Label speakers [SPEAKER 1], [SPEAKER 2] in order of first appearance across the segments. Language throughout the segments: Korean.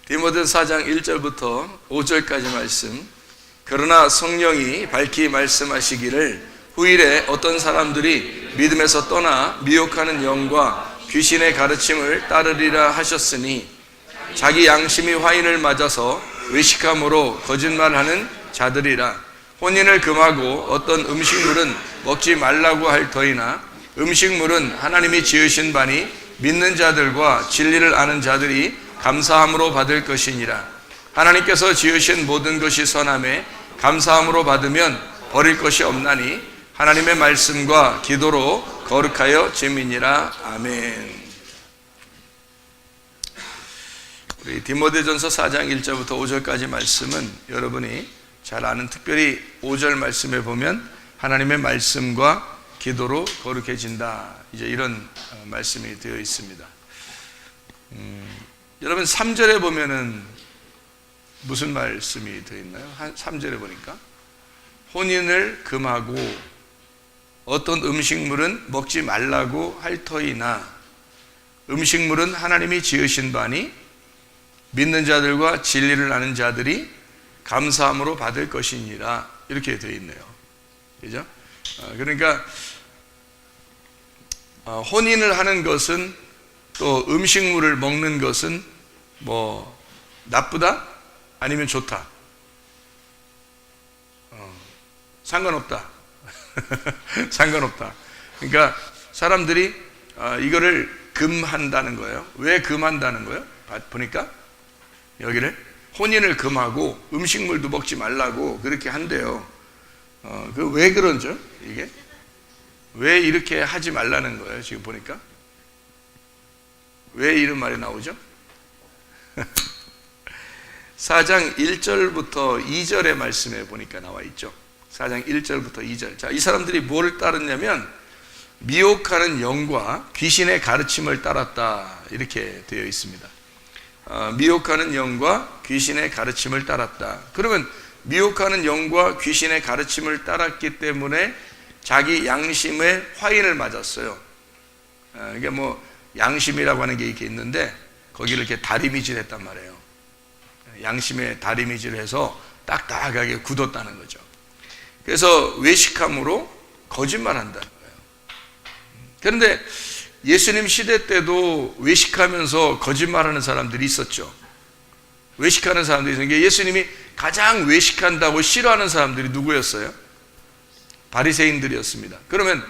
[SPEAKER 1] 디모데 4장 1절부터 5절까지 말씀. 그러나 성령이 밝히 말씀하시기를 후일에 어떤 사람들이 믿음에서 떠나 미혹하는 영과 귀신의 가르침을 따르리라 하셨으니 자기 양심이 화인을 맞아서 외식함으로 거짓말하는 자들이라. 혼인을 금하고 어떤 음식물은 먹지 말라고 할 터이나 음식물은 하나님이 지으신 바니 믿는 자들과 진리를 아는 자들이 감사함으로 받을 것이니라. 하나님께서 지으신 모든 것이 선함에 감사함으로 받으면 버릴 것이 없나니 하나님의 말씀과 기도로 거룩하여 지민이라. 아멘. 우리 디모데전서 4장 1절부터 5절까지 말씀은 여러분이 잘 아는, 특별히 5절 말씀에 보면 하나님의 말씀과 기도로 거룩해진다, 이제 이런 말씀이 되어 있습니다. 여러분 3절에 보면은 무슨 말씀이 되어 있나요? 3절에 보니까 혼인을 금하고 어떤 음식물은 먹지 말라고 할 터이나 음식물은 하나님이 지으신 바니 믿는 자들과 진리를 아는 자들이 감사함으로 받을 것이니라, 이렇게 되어 있네요. 그죠? 그러니까 혼인을 하는 것은, 또 음식물을 먹는 것은 뭐 나쁘다? 아니면 좋다? 상관없다. 상관없다. 그러니까 사람들이 이거를 금한다는 거예요. 왜 금한다는 거예요? 보니까 여기를 혼인을 금하고 음식물도 먹지 말라고 그렇게 한대요. 그 왜 그런죠? 이게 왜 이렇게 하지 말라는 거예요? 지금 보니까 왜 이런 말이 나오죠? 4장 1절부터 2절의 말씀에 보니까 나와 있죠. 4장 1절부터 2절. 자, 이 사람들이 뭐를 따르냐면 미혹하는 영과 귀신의 가르침을 따랐다, 이렇게 되어 있습니다. 미혹하는 영과 귀신의 가르침을 따랐다. 그러면 미혹하는 영과 귀신의 가르침을 따랐기 때문에 자기 양심의 화인을 맞았어요. 이게 뭐 양심이라고 하는 게 이렇게 있는데 거기를 이렇게 다리미질 했단 말이에요. 양심에 다리미질을 해서 딱딱하게 굳었다는 거죠. 그래서 외식함으로 거짓말한다는 거예요. 그런데 예수님 시대 때도 외식하면서 거짓말하는 사람들이 있었죠. 외식하는 사람들이 있었는데 예수님이 가장 외식한다고 싫어하는 사람들이 누구였어요? 바리새인들이었습니다. 그러면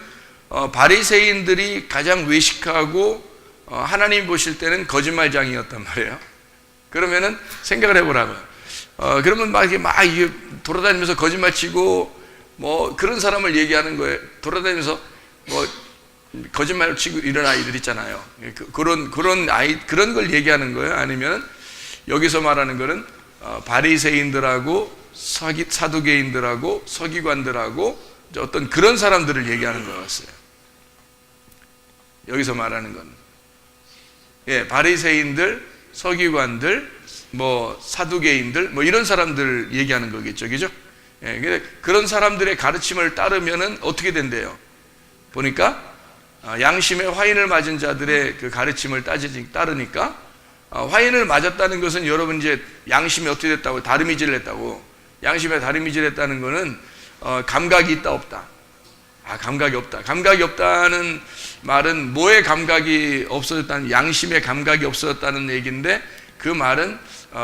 [SPEAKER 1] 바리새인들이 가장 외식하고 하나님 보실 때는 거짓말장이었단 말이에요. 그러면은 생각을 해보라고요. 그러면 막 이게 돌아다니면서 거짓말 치고 뭐 그런 사람을 얘기하는 거예요. 돌아다니면서 뭐 거짓말 치고 이런 아이들 있잖아요. 그런 걸 얘기하는 거예요. 아니면 여기서 말하는 거는 바리새인들하고 사두개인들하고 서기관들하고 어떤 그런 사람들을 얘기하는 거였어요. 여기서 말하는 건, 예, 바리새인들, 서기관들, 뭐 사두개인들, 뭐 이런 사람들 얘기하는 거겠죠, 그죠? 예, 그런 사람들의 가르침을 따르면은 어떻게 된대요? 보니까 양심의 화인을 맞은 자들의 그 가르침을 따르니까, 화인을 맞았다는 것은 여러분 이제 양심이 어떻게 됐다고? 다리미질 했다고. 양심에 다리미질 했다는 거는 감각이 있다 없다? 감각이 없다. 감각이 없다는 말은 뭐의 감각이 없어졌다는, 양심의 감각이 없어졌다는 얘기인데, 그 말은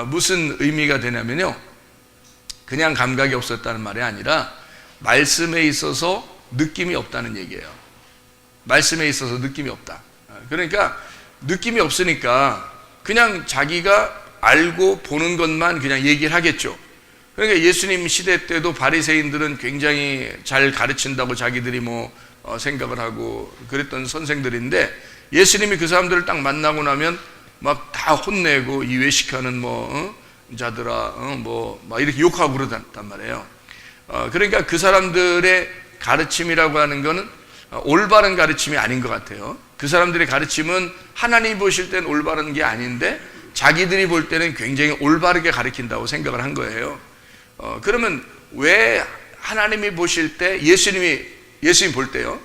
[SPEAKER 1] 무슨 의미가 되냐면요, 그냥 감각이 없었다는 말이 아니라 말씀에 있어서 느낌이 없다는 얘기예요. 말씀에 있어서 느낌이 없다. 그러니까 느낌이 없으니까 그냥 자기가 알고 보는 것만 그냥 얘기를 하겠죠. 그러니까 예수님 시대 때도 바리새인들은 굉장히 잘 가르친다고 자기들이 생각을 하고 그랬던 선생들인데, 예수님이 그 사람들을 딱 만나고 나면 막 다 혼내고, 이 외식하는 자들아, 막 이렇게 욕하고 그러단 말이에요. 그러니까 그 사람들의 가르침이라고 하는 거는 올바른 가르침이 아닌 것 같아요. 그 사람들의 가르침은 하나님이 보실 때는 올바른 게 아닌데 자기들이 볼 때는 굉장히 올바르게 가르친다고 생각을 한 거예요. 그러면 왜 하나님이 보실 때, 예수님 볼 때요,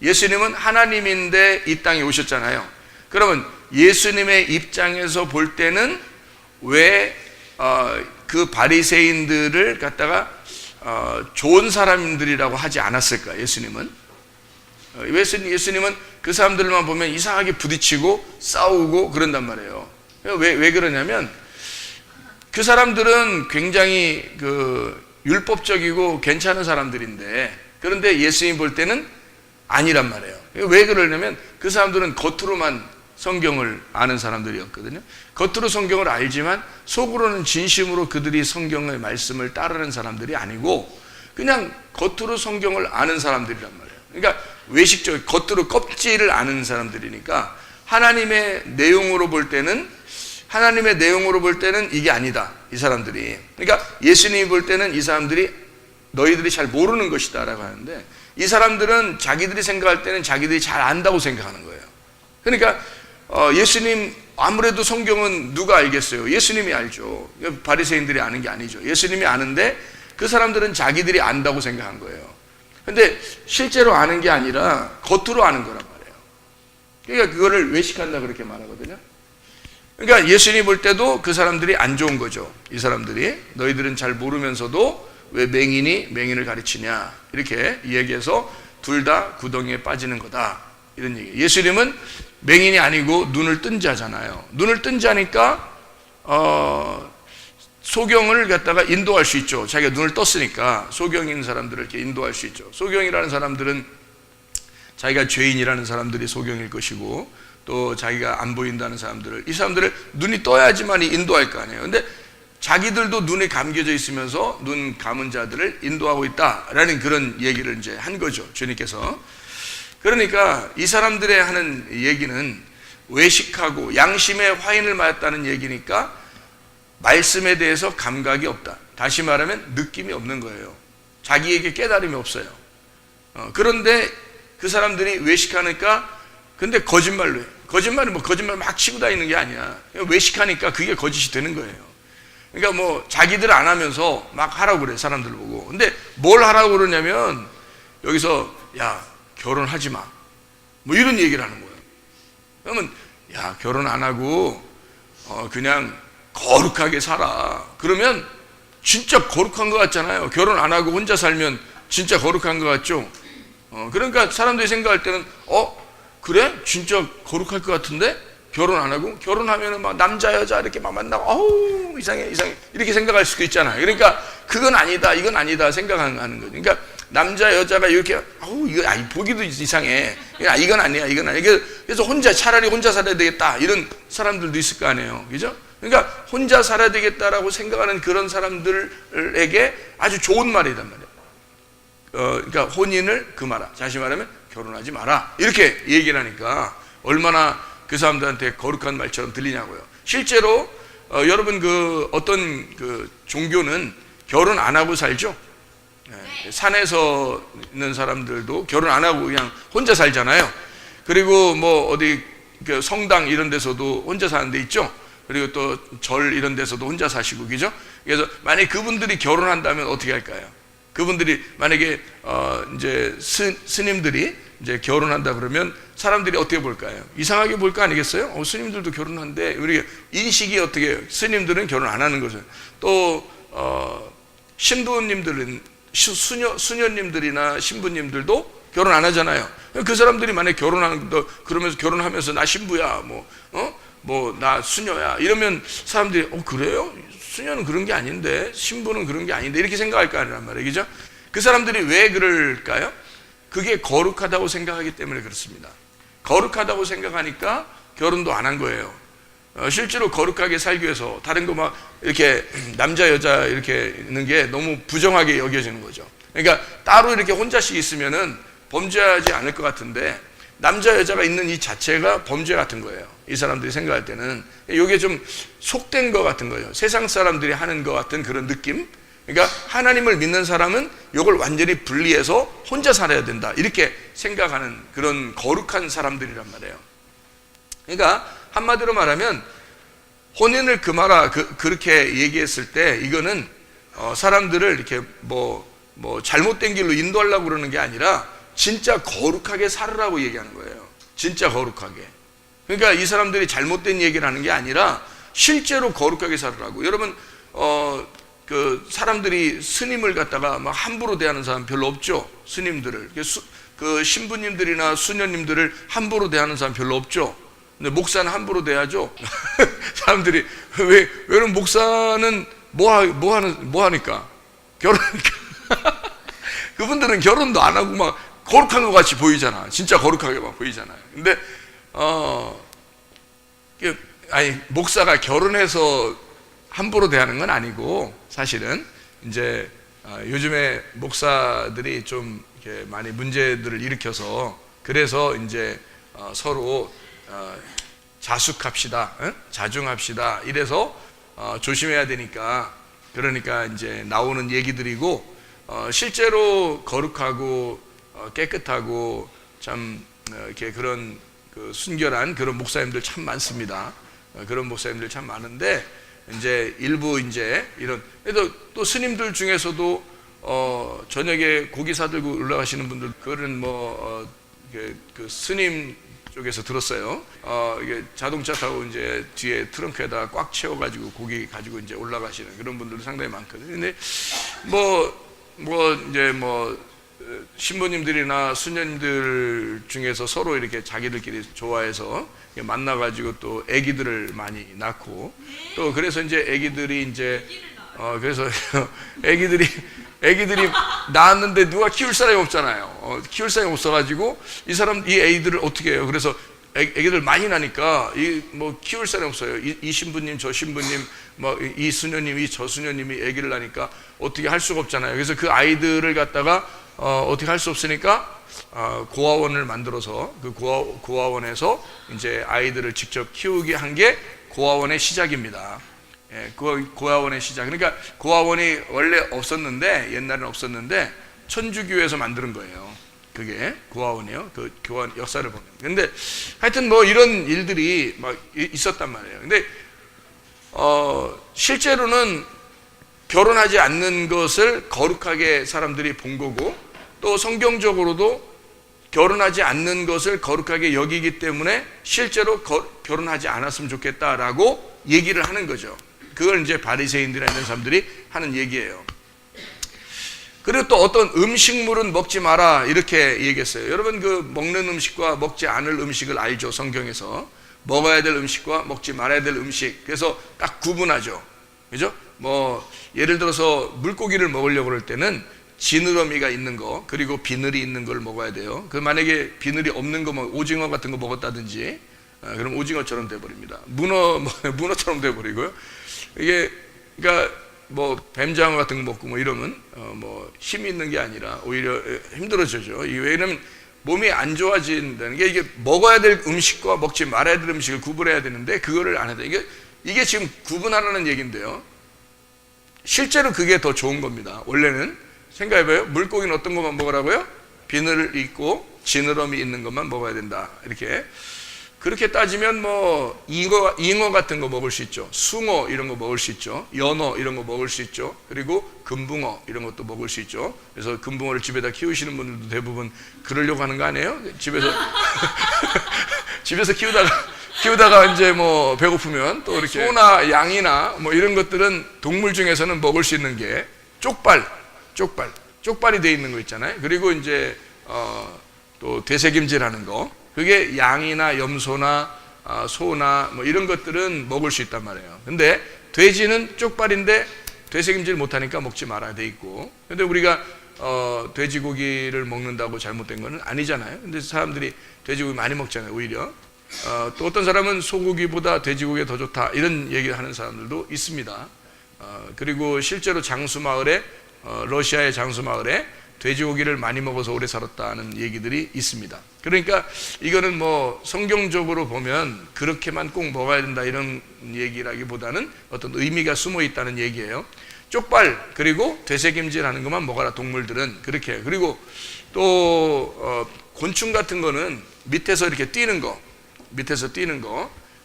[SPEAKER 1] 예수님은 하나님인데 이 땅에 오셨잖아요. 그러면 예수님의 입장에서 볼 때는 왜 그 바리새인들을 갖다가 좋은 사람들이라고 하지 않았을까? 예수님은 그 사람들만 보면 이상하게 부딪히고 싸우고 그런단 말이에요. 왜 그러냐면 그 사람들은 굉장히 율법적이고 괜찮은 사람들인데, 그런데 예수님 볼 때는 아니란 말이에요. 왜 그러냐면 그 사람들은 겉으로만 성경을 아는 사람들이었거든요. 겉으로 성경을 알지만 속으로는 진심으로 그들이 성경의 말씀을 따르는 사람들이 아니고 그냥 겉으로 성경을 아는 사람들이란 말이에요. 그러니까 외식적, 겉으로 껍질을 아는 사람들이니까 하나님의 내용으로 볼 때는 이게 아니다, 이 사람들이. 그러니까 예수님이 볼 때는 이 사람들이 너희들이 잘 모르는 것이다 라고 하는데, 이 사람들은 자기들이 생각할 때는 자기들이 잘 안다고 생각하는 거예요. 그러니까 예수님, 아무래도 성경은 누가 알겠어요? 예수님이 알죠. 바리새인들이 아는 게 아니죠. 예수님이 아는데 그 사람들은 자기들이 안다고 생각한 거예요. 근데 실제로 아는 게 아니라 겉으로 아는 거란 말이에요. 그러니까 그거를 외식한다 그렇게 말하거든요. 그러니까 예수님 볼 때도 그 사람들이 안 좋은 거죠. 이 사람들이 너희들은 잘 모르면서도 왜 맹인이 맹인을 가르치냐, 이렇게 얘기해서 둘 다 구덩이에 빠지는 거다, 이런 얘기. 예수님은 맹인이 아니고 눈을 뜬 자잖아요. 눈을 뜬 자니까 소경을 갖다가 인도할 수 있죠. 자기가 눈을 떴으니까 소경인 사람들을 이렇게 인도할 수 있죠. 소경이라는 사람들은 자기가 죄인이라는 사람들이 소경일 것이고, 또 자기가 안 보인다는 사람들을, 이 사람들을 눈이 떠야지만 인도할 거 아니에요. 근데 자기들도 눈이 감겨져 있으면서 눈 감은 자들을 인도하고 있다라는 그런 얘기를 이제 한 거죠, 주님께서. 그러니까 이 사람들의 하는 얘기는 외식하고 양심의 화인을 맞았다는 얘기니까 말씀에 대해서 감각이 없다. 다시 말하면 느낌이 없는 거예요. 자기에게 깨달음이 없어요. 그런데 그 사람들이 외식하니까, 근데 거짓말로 해요. 거짓말 막 치고 다니는 게 아니야. 외식하니까 그게 거짓이 되는 거예요. 그러니까 뭐 자기들 안 하면서 막 하라고 그래, 사람들 보고. 근데 뭘 하라고 그러냐면 여기서 야, 결혼하지 마, 뭐 이런 얘기를 하는 거예요. 그러면 야, 결혼 안 하고 그냥 거룩하게 살아. 그러면 진짜 거룩한 것 같잖아요. 결혼 안 하고 혼자 살면 진짜 거룩한 것 같죠. 그러니까 사람들이 생각할 때는 그래? 진짜 거룩할 것 같은데? 결혼 안 하고? 결혼하면은 막 남자 여자 이렇게 막 만나고 어우 이상해 이렇게 생각할 수도 있잖아요. 그러니까 그건 아니다, 이건 아니다 생각하는 거죠. 그러니까 남자 여자가 이렇게 이거 보기도 이상해, 이건 아니야. 그래서 차라리 혼자 살아야 되겠다, 이런 사람들도 있을 거 아니에요. 그죠? 그러니까 혼자 살아야 되겠다라고 생각하는 그런 사람들에게 아주 좋은 말이란 말이에요. 그러니까 혼인을 금하라, 다시 말하면 결혼하지 마라, 이렇게 얘기를 하니까 얼마나 그 사람들한테 거룩한 말처럼 들리냐고요. 실제로 여러분 어떤 종교는 결혼 안 하고 살죠. 산에서 있는 사람들도 결혼 안 하고 그냥 혼자 살잖아요. 그리고 뭐 어디 성당 이런 데서도 혼자 사는 데 있죠. 그리고 또 절 이런 데서도 혼자 사시고, 그죠? 그래서 만약에 그분들이 결혼한다면 어떻게 할까요? 그분들이 만약에 이제 스님들이 이제 결혼한다 그러면 사람들이 어떻게 볼까요? 이상하게 볼 거 아니겠어요? 스님들도 결혼한데, 우리 인식이 어떻게, 스님들은 결혼 안 하는 거죠. 또 신부님들은, 수녀님들이나 신부님들도 결혼 안 하잖아요. 그 사람들이 만약에 그러면서 결혼하면서 나 신부야, 뭐 나 수녀야 이러면 사람들이 그래요? 수녀는 그런 게 아닌데, 신부는 그런 게 아닌데, 이렇게 생각할 거 아니란 말이에요. 그죠? 그 사람들이 왜 그럴까요? 그게 거룩하다고 생각하기 때문에 그렇습니다. 거룩하다고 생각하니까 결혼도 안 한 거예요. 실제로 거룩하게 살기 위해서 다른 거 막 이렇게 남자 여자 이렇게 있는 게 너무 부정하게 여겨지는 거죠. 그러니까 따로 이렇게 혼자씩 있으면은 범죄하지 않을 것 같은데, 남자 여자가 있는 이 자체가 범죄 같은 거예요. 이 사람들이 생각할 때는 이게 좀 속된 것 같은 거예요. 세상 사람들이 하는 것 같은 그런 느낌. 그러니까 하나님을 믿는 사람은 이걸 완전히 분리해서 혼자 살아야 된다, 이렇게 생각하는 그런 거룩한 사람들이란 말이에요. 그러니까 한마디로 말하면 혼인을 금하라, 그렇게 얘기했을 때 이거는 사람들을 이렇게 뭐 잘못된 길로 인도하려고 그러는 게 아니라 진짜 거룩하게 살으라고 얘기하는 거예요. 진짜 거룩하게. 그러니까 이 사람들이 잘못된 얘기를 하는 게 아니라 실제로 거룩하게 살으라고. 여러분 그 사람들이 스님을 갖다가 막 함부로 대하는 사람 별로 없죠. 스님들을 그 신부님들이나 수녀님들을 함부로 대하는 사람 별로 없죠. 근데 목사는 함부로 대하죠. 사람들이 왜냐면 목사는 뭐 하니까 결혼하니까. 그분들은 결혼도 안 하고 막 거룩한 것 같이 보이잖아. 진짜 거룩하게 막 보이잖아요. 근데 아니 목사가 결혼해서 함부로 대하는 건 아니고, 사실은 이제 요즘에 목사들이 좀 이렇게 많이 문제들을 일으켜서, 그래서 이제 서로 자숙합시다, 자중합시다 이래서 조심해야 되니까, 그러니까 이제 나오는 얘기들이고, 실제로 거룩하고 깨끗하고 참 이렇게 그런 그 순결한 그런 목사님들 참 많습니다. 그런 목사님들 참 많은데, 이제 일부 이제 이런, 그래도 또 스님들 중에서도 저녁에 고기 사들고 올라가시는 분들, 그거는 그 스님 쪽에서 들었어요. 이게 자동차 타고 이제 뒤에 트렁크에다가 꽉 채워가지고 고기 가지고 이제 올라가시는 그런 분들도 상당히 많거든요. 근데 이제 신부님들이나 수녀님들 중에서 서로 이렇게 자기들끼리 좋아해서 만나가지고 또 아기들을 많이 낳고, 또 그래서 이제 아기들이 이제 그래서 아기들이 낳았는데 누가 키울 사람이 없잖아요. 키울 사람이 없어가지고 이 아이들을 어떻게 해요? 그래서 아기들 많이 나니까 키울 사람이 없어요. 이 신부님 저 신부님 이 수녀님이 저 수녀님이 아기를 낳으니까 어떻게 할 수가 없잖아요. 그래서 그 아이들을 갖다가 어떻게 할 수 없으니까 고아원을 만들어서 그 고아원에서 이제 아이들을 직접 키우게 한 게 고아원의 시작입니다. 예, 고아원의 시작. 그러니까 고아원이 원래 없었는데, 옛날에는 없었는데 천주교에서 만드는 거예요. 그게 고아원이에요. 그 교환 역사를 보면. 근데 하여튼 이런 일들이 막 있었단 말이에요. 근데 실제로는 결혼하지 않는 것을 거룩하게 사람들이 본 거고, 또 성경적으로도 결혼하지 않는 것을 거룩하게 여기기 때문에 실제로 결혼하지 않았으면 좋겠다라고 얘기를 하는 거죠. 그걸 이제 바리새인들이나 이런 사람들이 하는 얘기예요. 그리고 또 어떤 음식물은 먹지 마라 이렇게 얘기했어요. 여러분 그 먹는 음식과 먹지 않을 음식을 알죠. 성경에서 먹어야 될 음식과 먹지 말아야 될 음식, 그래서 딱 구분하죠. 그죠? 예를 들어서 물고기를 먹으려고 그럴 때는 지느러미가 있는 거, 그리고 비늘이 있는 걸 먹어야 돼요. 만약에 비늘이 없는 거, 오징어 같은 거 먹었다든지, 그럼 오징어처럼 돼버립니다. 문어처럼 돼버리고요. 이게 그러니까 뱀장어 같은 거 먹고 이러면 힘이 있는 게 아니라 오히려 힘들어지죠. 왜냐면 몸이 안 좋아진다는 게, 이게 먹어야 될 음식과 먹지 말아야 될 음식을 구분해야 되는데 그거를 안 해야 돼. 이게 지금 구분하라는 얘기인데요. 실제로 그게 더 좋은 겁니다. 원래는 생각해봐요. 물고기는 어떤 것만 먹으라고요? 비늘 있고 지느러미 있는 것만 먹어야 된다. 이렇게. 그렇게 따지면 잉어 같은 거 먹을 수 있죠. 숭어 이런 거 먹을 수 있죠. 연어 이런 거 먹을 수 있죠. 그리고 금붕어 이런 것도 먹을 수 있죠. 그래서 금붕어를 집에다 키우시는 분들도 대부분 그러려고 하는 거 아니에요? 집에서 키우다가 이제 배고프면 또 이렇게 소나 양이나 이런 것들은 동물 중에서는 먹을 수 있는 게 쪽발이 돼 있는 거 있잖아요. 그리고 이제 또 되새김질하는 거, 그게 양이나 염소나 소나 이런 것들은 먹을 수 있단 말이에요. 근데 돼지는 쪽발인데 되새김질 못하니까 먹지 말아야 돼 있고, 근데 우리가 돼지고기를 먹는다고 잘못된 거는 아니잖아요. 근데 사람들이 돼지고기 많이 먹잖아요. 오히려 또 어떤 사람은 소고기보다 돼지고기가 더 좋다 이런 얘기를 하는 사람들도 있습니다. 그리고 실제로 장수마을에 러시아의 장수마을에 돼지고기를 많이 먹어서 오래 살았다는 얘기들이 있습니다. 그러니까 이거는 성경적으로 보면 그렇게만 꼭 먹어야 된다 이런 얘기라기보다는 어떤 의미가 숨어 있다는 얘기예요. 쪽발 그리고 되새김질하는 것만 먹어라, 동물들은 그렇게 해요. 그리고 또 곤충 같은 거는 밑에서 이렇게 뛰는 거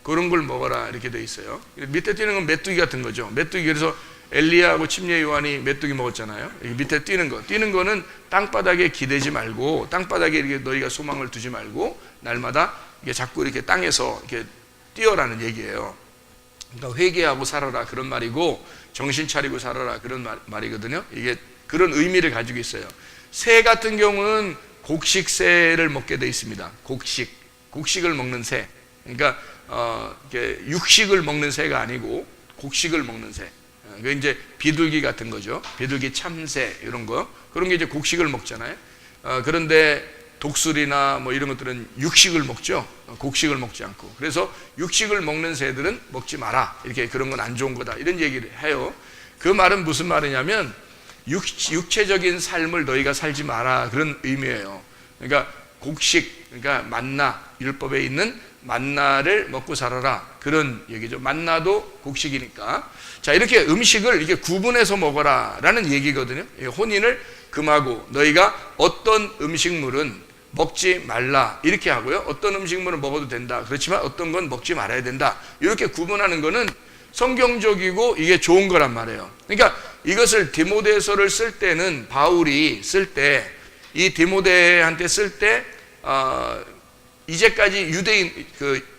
[SPEAKER 1] 그런 걸 먹어라 이렇게 돼 있어요. 밑에 뛰는 건 메뚜기 같은 거죠. 메뚜기, 그래서 엘리야하고 침례 요한이 메뚜기 먹었잖아요. 밑에 뛰는 거는 땅바닥에 기대지 말고, 땅바닥에 이렇게 너희가 소망을 두지 말고 날마다 이게 자꾸 이렇게 땅에서 이렇게 뛰어라는 얘기예요. 그러니까 회개하고 살아라 그런 말이고, 정신 차리고 살아라 그런 말이거든요. 이게 그런 의미를 가지고 있어요. 새 같은 경우는 곡식새를 먹게 돼 있습니다. 곡식을 먹는 새. 그러니까 이렇게 육식을 먹는 새가 아니고 곡식을 먹는 새. 그 이제 비둘기 같은 거죠. 비둘기 참새 이런 거, 그런 게 이제 곡식을 먹잖아요. 그런데 독수리나 뭐 이런 것들은 육식을 먹죠. 곡식을 먹지 않고. 그래서 육식을 먹는 새들은 먹지 마라. 이렇게 그런 건 안 좋은 거다. 이런 얘기를 해요. 그 말은 무슨 말이냐면 육체적인 삶을 너희가 살지 마라 그런 의미예요. 그러니까 곡식, 그러니까 만나, 율법에 있는 만나를 먹고 살아라 그런 얘기죠. 만나도 곡식이니까. 자, 이렇게 음식을 이렇게 구분해서 먹어라 라는 얘기거든요. 혼인을 금하고 너희가 어떤 음식물은 먹지 말라 이렇게 하고요, 어떤 음식물은 먹어도 된다, 그렇지만 어떤 건 먹지 말아야 된다, 이렇게 구분하는 거는 성경적이고 이게 좋은 거란 말이에요. 그러니까 이것을 디모데서를 쓸 때는, 바울이 쓸 때, 이 디모데한테 쓸 때 이제까지 유대인,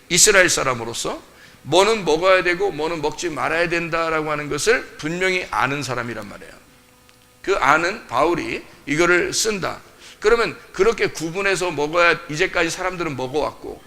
[SPEAKER 1] 이스라엘 사람으로서 뭐는 먹어야 되고 뭐는 먹지 말아야 된다라고 하는 것을 분명히 아는 사람이란 말이에요. 그 아는 바울이 이거를 쓴다. 그러면 그렇게 구분해서 먹어야 이제까지 사람들은 먹어왔고,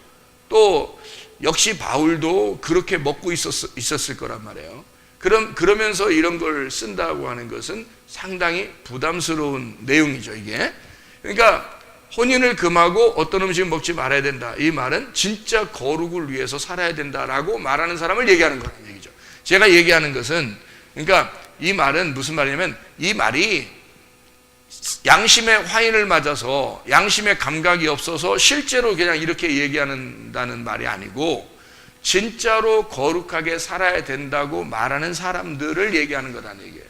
[SPEAKER 1] 또 역시 바울도 그렇게 먹고 있었을 거란 말이에요. 그러면서 이런 걸 쓴다고 하는 것은 상당히 부담스러운 내용이죠, 이게. 그러니까 혼인을 금하고 어떤 음식은 먹지 말아야 된다. 이 말은 진짜 거룩을 위해서 살아야 된다라고 말하는 사람을 얘기하는 거라는 얘기죠. 제가 얘기하는 것은, 그러니까 이 말은 무슨 말이냐면, 이 말이 양심의 화인을 맞아서 양심의 감각이 없어서 실제로 그냥 이렇게 얘기한다는 말이 아니고, 진짜로 거룩하게 살아야 된다고 말하는 사람들을 얘기하는 거라는 얘기예요.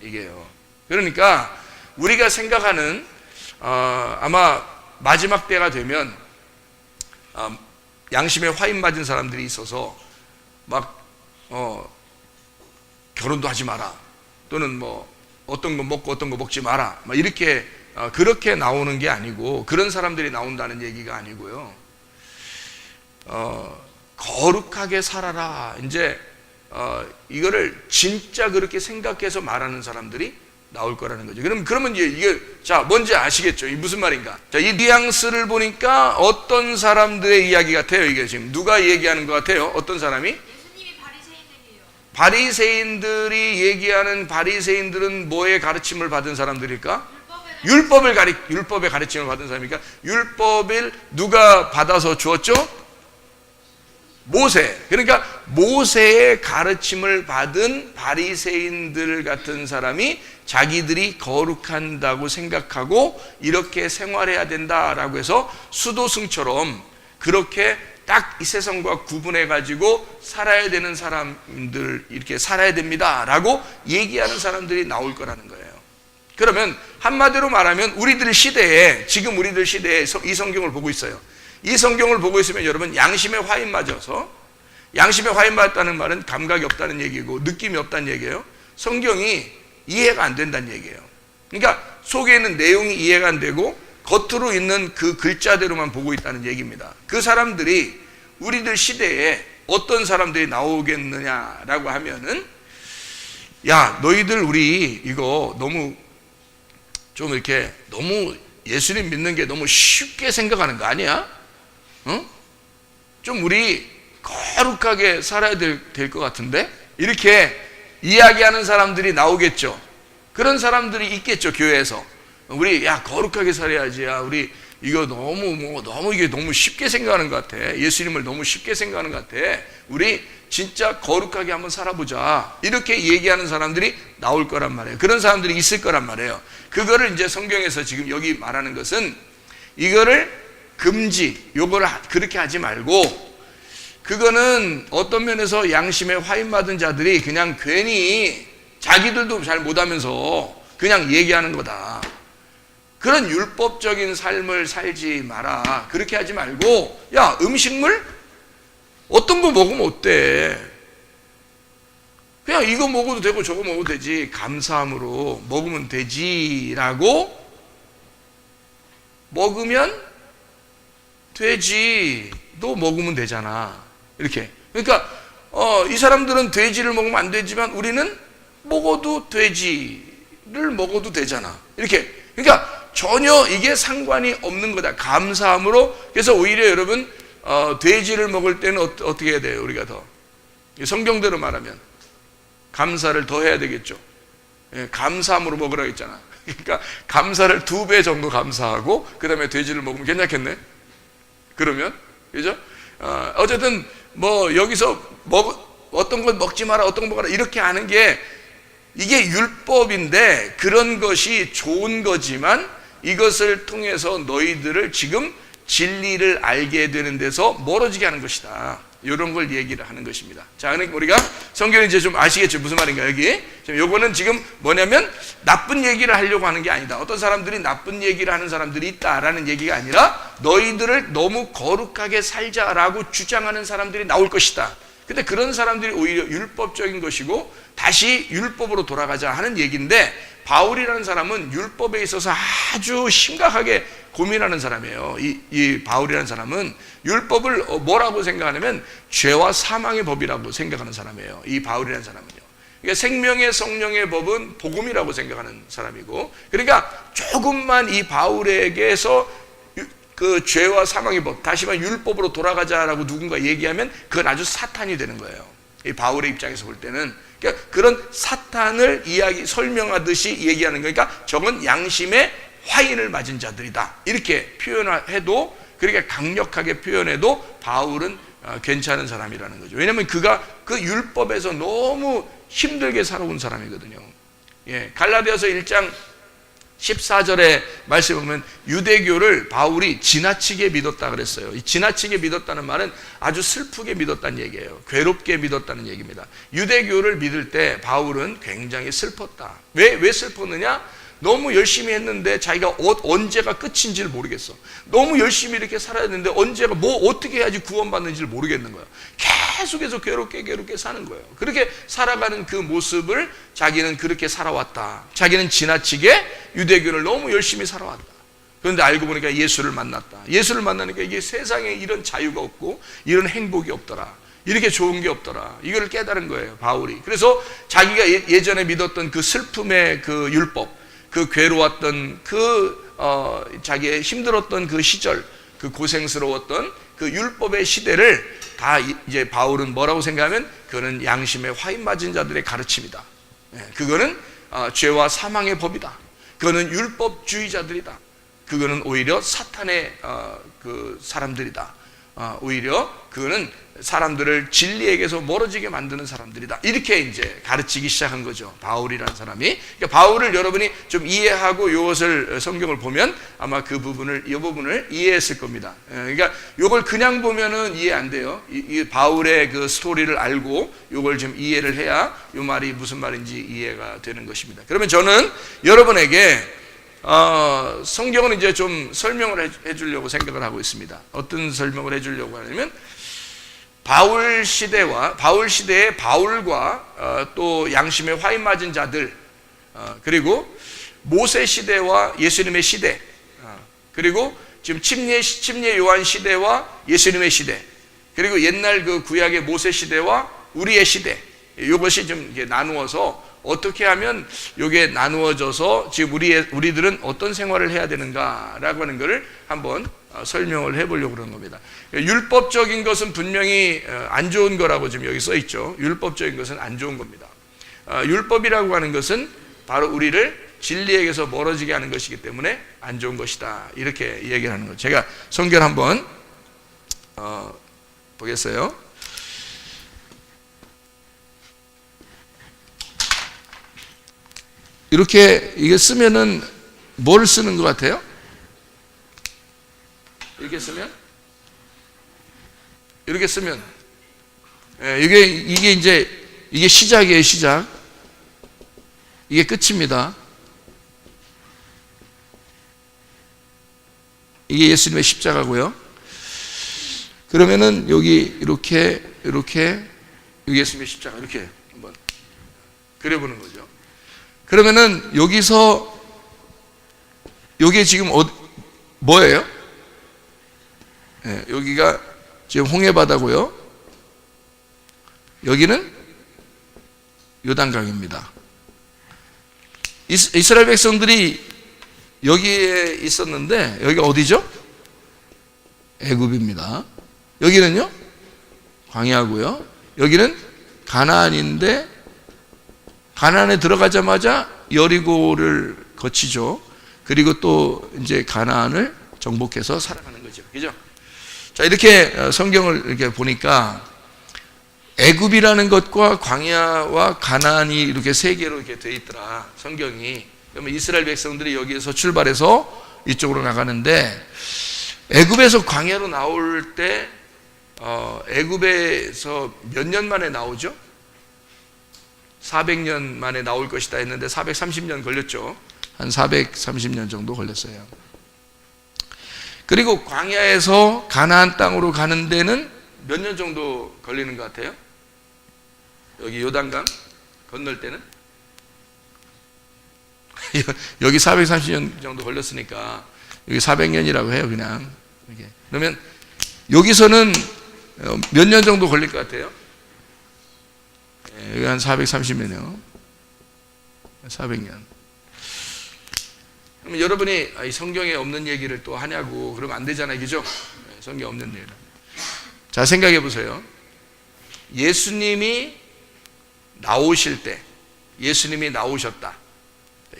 [SPEAKER 1] 이게요. 그러니까 우리가 생각하는 아마 마지막 때가 되면 양심에 화인 맞은 사람들이 있어서 막 결혼도 하지 마라, 또는 뭐 어떤 거 먹고 어떤 거 먹지 마라, 막 이렇게 그렇게 나오는 게 아니고, 그런 사람들이 나온다는 얘기가 아니고요, 거룩하게 살아라, 이제 이거를 진짜 그렇게 생각해서 말하는 사람들이 나올 거라는 거죠. 그러면 이게 자, 뭔지 아시겠죠? 이 무슨 말인가? 자, 이 뉘앙스를 보니까 어떤 사람들의 이야기 같아요. 이게 지금 누가 얘기하는 것 같아요? 어떤 사람이?
[SPEAKER 2] 예수님이 바리새인들이에요.
[SPEAKER 1] 바리새인들이 얘기하는, 바리새인들은 뭐의 가르침을 받은 사람들일까? 율법의 가르침을 받은 사람이니까, 율법을 누가 받아서 주었죠? 모세. 그러니까 모세의 가르침을 받은 바리새인들 같은 사람이 자기들이 거룩한다고 생각하고 이렇게 생활해야 된다라고 해서 수도승처럼 그렇게 딱 이 세상과 구분해 가지고 살아야 되는 사람들, 이렇게 살아야 됩니다라고 얘기하는 사람들이 나올 거라는 거예요. 그러면 한마디로 말하면 지금 우리들 시대에 이 성경을 보고 있어요. 이 성경을 보고 있으면 여러분, 양심의 화인 맞아서, 양심의 화인 맞았다는 말은 감각이 없다는 얘기고 느낌이 없다는 얘기예요. 성경이 이해가 안 된다는 얘기예요. 그러니까 속에 있는 내용이 이해가 안 되고 겉으로 있는 그 글자대로만 보고 있다는 얘기입니다. 그 사람들이 우리들 시대에 어떤 사람들이 나오겠느냐라고 하면은, 야, 너희들 우리 이거 너무 좀 이렇게 너무 예수님 믿는 게 너무 쉽게 생각하는 거 아니야? 좀 우리 거룩하게 살아야 될 것 같은데? 이렇게 이야기하는 사람들이 나오겠죠. 그런 사람들이 있겠죠, 교회에서. 우리 거룩하게 살아야지. 우리 이거 너무 이게 너무 쉽게 생각하는 것 같아. 예수님을 너무 쉽게 생각하는 것 같아. 우리 진짜 거룩하게 한번 살아보자. 이렇게 얘기하는 사람들이 나올 거란 말이에요. 그런 사람들이 있을 거란 말이에요. 그거를 이제 성경에서 지금 여기 말하는 것은, 이거를 금지, 요거를 그렇게 하지 말고, 그거는 어떤 면에서 양심에 화인 받은 자들이 그냥 괜히 자기들도 잘 못하면서 그냥 얘기하는 거다. 그런 율법적인 삶을 살지 마라. 그렇게 하지 말고, 야, 음식물? 어떤 거 먹으면 어때? 그냥 이거 먹어도 되고 저거 먹어도 되지. 감사함으로 먹으면 되지라고 먹으면 되지. 너 먹으면 되잖아. 이렇게. 그러니까 이 사람들은 돼지를 먹으면 안 되지만 우리는 먹어도 돼지를 먹어도 되잖아. 이렇게. 그러니까 전혀 이게 상관이 없는 거다. 감사함으로. 그래서 오히려 여러분 돼지를 먹을 때는 어떻게 해야 돼요? 우리가 더 성경대로 말하면 감사를 더 해야 되겠죠. 예, 감사함으로 먹으라고 했잖아. 그러니까 감사를 2배 정도 감사하고 그 다음에 돼지를 먹으면 괜찮겠네. 그러면 그죠? 어쨌든 뭐 여기서 어떤 건 먹지 마라, 어떤 건 먹어라 이렇게 하는 게 이게 율법인데 그런 것이 좋은 거지만 이것을 통해서 너희들을 지금 진리를 알게 되는 데서 멀어지게 하는 것이다. 이런 걸 얘기를 하는 것입니다. 자, 그러니까 우리가 성경을 이제 좀 아시겠죠? 무슨 말인가? 여기 지금 요거는 지금 뭐냐면 나쁜 얘기를 하려고 하는 게 아니다. 어떤 사람들이 나쁜 얘기를 하는 사람들이 있다라는 얘기가 아니라 너희들을 너무 거룩하게 살자라고 주장하는 사람들이 나올 것이다. 근데 그런 사람들이 오히려 율법적인 것이고 다시 율법으로 돌아가자 하는 얘기인데, 바울이라는 사람은 율법에 있어서 아주 심각하게 고민하는 사람이에요. 이 바울이라는 사람은 율법을 뭐라고 생각하냐면 죄와 사망의 법이라고 생각하는 사람이에요. 이 바울이라는 사람은요. 그러니까 생명의 성령의 법은 복음이라고 생각하는 사람이고, 그러니까 조금만 이 바울에게서 그 죄와 사망의 법, 다시 말해 율법으로 돌아가자라고 누군가 얘기하면 그건 아주 사탄이 되는 거예요. 이 바울의 입장에서 볼 때는. 그러니까 그런 사탄을 설명하듯이 얘기하는 거니까 저건 양심의 화인을 맞은 자들이다. 이렇게 표현해도, 그렇게 강력하게 표현해도 바울은 괜찮은 사람이라는 거죠. 왜냐하면 그가 그 율법에서 너무 힘들게 살아온 사람이거든요. 예, 갈라디아서 1장 14절에 말씀에 보면 유대교를 바울이 지나치게 믿었다 그랬어요. 이 지나치게 믿었다는 말은 아주 슬프게 믿었다는 얘기예요. 괴롭게 믿었다는 얘기입니다. 유대교를 믿을 때 바울은 굉장히 슬펐다. 왜 슬펐느냐? 너무 열심히 했는데 자기가 언제가 끝인지를 모르겠어. 너무 열심히 이렇게 살아야 되는데 언제가 어떻게 해야지 구원받는지를 모르겠는 거예요. 계속해서 괴롭게 사는 거예요. 그렇게 살아가는 그 모습을 자기는 그렇게 살아왔다. 자기는 지나치게 유대교를 너무 열심히 살아왔다. 그런데 알고 보니까 예수를 만났다. 예수를 만나니까 이게 세상에 이런 자유가 없고 이런 행복이 없더라. 이렇게 좋은 게 없더라. 이걸 깨달은 거예요, 바울이. 그래서 자기가 예전에 믿었던 그 슬픔의 그 율법, 그 괴로웠던 자기의 힘들었던 그 시절, 그 고생스러웠던 그 율법의 시대를 다 이제 바울은 뭐라고 생각하면 그거는 양심의 화인 맞은 자들의 가르침이다. 그거는 죄와 사망의 법이다. 그거는 율법주의자들이다. 그거는 오히려 사탄의 그 사람들이다. 오히려 그거는 사람들을 진리에게서 멀어지게 만드는 사람들이다. 이렇게 이제 가르치기 시작한 거죠, 바울이라는 사람이. 그러니까 바울을 여러분이 좀 이해하고 이것을 성경을 보면 아마 이 부분을 이해했을 겁니다. 그러니까 이걸 그냥 보면은 이해 안 돼요. 이 바울의 그 스토리를 알고 이걸 좀 이해를 해야 이 말이 무슨 말인지 이해가 되는 것입니다. 그러면 저는 여러분에게 성경을 이제 좀 설명을 해주려고 생각을 하고 있습니다. 어떤 설명을 해주려고 하냐면 바울 시대의 바울과 또 양심의 화인 맞은 자들, 그리고 모세 시대와 예수님의 시대, 그리고 지금 침례 요한 시대와 예수님의 시대, 그리고 옛날 그 구약의 모세 시대와 우리의 시대, 이것이 좀 이렇게 나누어서 어떻게 하면 이게 나누어져서 지금 우리들은 어떤 생활을 해야 되는가라고 하는 것을 한번 설명을 해보려고 그러는 겁니다. 율법적인 것은 분명히 안 좋은 거라고 지금 여기 써 있죠. 율법적인 것은 안 좋은 겁니다. 율법이라고 하는 것은 바로 우리를 진리에게서 멀어지게 하는 것이기 때문에 안 좋은 것이다. 이렇게 얘기를 하는 거죠. 제가 성경 한번 보겠어요. 이렇게 이게 쓰면은 뭘 쓰는 것 같아요? 이렇게 쓰면 이게 이제 이게 시작이에요. 시작. 이게 끝입니다. 이게 예수님의 십자가고요. 그러면은 여기 이렇게 여기 예수님의 십자가 이렇게 한번 그려보는 거죠. 그러면은 여기서 여기 지금 뭐예요? 여기가 지금 홍해 바다고요. 여기는 요단강입니다. 이스라엘 백성들이 여기에 있었는데 여기가 어디죠? 애굽입니다. 여기는요? 광야고요. 여기는 가나안인데 가나안에 들어가자마자 여리고를 거치죠. 그리고 또 이제 가나안을 정복해서 살아가는 거죠. 그죠? 자, 이렇게 성경을 이렇게 보니까 애굽이라는 것과 광야와 가나안이 이렇게 세 개로 이렇게 돼 있더라. 성경이. 그러면 이스라엘 백성들이 여기에서 출발해서 이쪽으로 나가는데 애굽에서 광야로 나올 때 애굽에서 몇 년 만에 나오죠? 400년 만에 나올 것이다 했는데 430년 걸렸죠. 한 430년 정도 걸렸어요. 그리고 광야에서 가나안 땅으로 가는 데는 몇 년 정도 걸리는 것 같아요? 여기 요단강 건널 때는? 여기 430년 정도 걸렸으니까 여기 400년이라고 해요, 그냥. 이렇게. 그러면 여기서는 몇 년 정도 걸릴 것 같아요? 여기 한 430년이요. 400년. 그러면 여러분이 이 성경에 없는 얘기를 또 하냐고 그러면 안 되잖아요, 그죠? 성경에 없는 얘기를. 자, 생각해 보세요. 예수님이 나오실 때, 예수님이 나오셨다.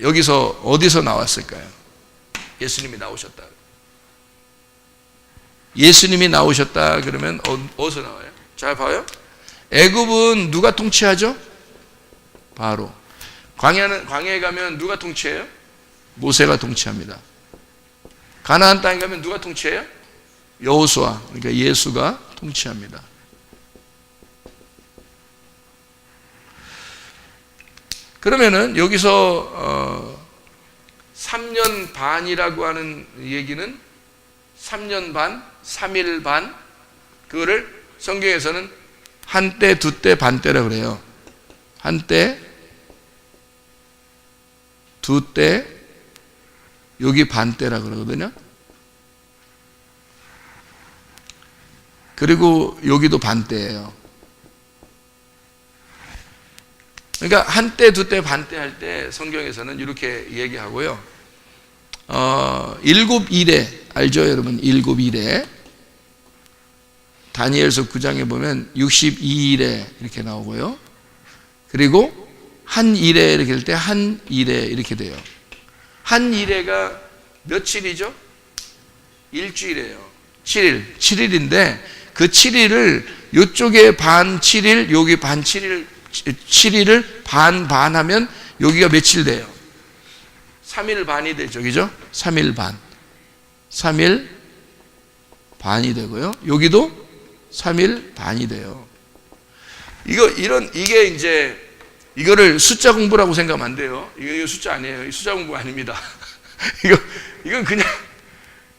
[SPEAKER 1] 여기서 어디서 나왔을까요? 예수님이 나오셨다. 예수님이 나오셨다 그러면 어디서 나와요? 잘 봐요. 애굽은 누가 통치하죠? 바로. 광야에 가면 누가 통치해요? 모세가 통치합니다. 가나안 땅에 가면 누가 통치해요? 여호수아, 그러니까 예수가 통치합니다. 그러면은 여기서 3년 반이라고 하는 얘기는 3년 반, 3일 반, 그거를 성경에서는 한때, 두때, 반때라 그래요. 한때, 두때, 여기 반때라 그러거든요. 그리고 여기도 반때예요. 그러니까 한때, 두때, 반때 할 때 성경에서는 이렇게 얘기하고요. 7일에 알죠, 여러분? 7일에 다니엘서 9장에 보면 62일에 이렇게 나오고요. 그리고 한 일에 이렇게 될 때 한 일에 이렇게 돼요. 한 일에가 며칠이죠? 일주일이에요. 7일, 7일인데 그 7일을 이쪽에 반 7일, 여기 반 7일, 7일을 반 하면 여기가 며칠 돼요? 3일 반이 되죠. 그죠? 3일 반. 3일 반이 되고요. 여기도 3일 반이 돼요. 이게 이제, 이거를 숫자 공부라고 생각하면 안 돼요. 이거 숫자 아니에요. 숫자 공부 아닙니다. 이건 그냥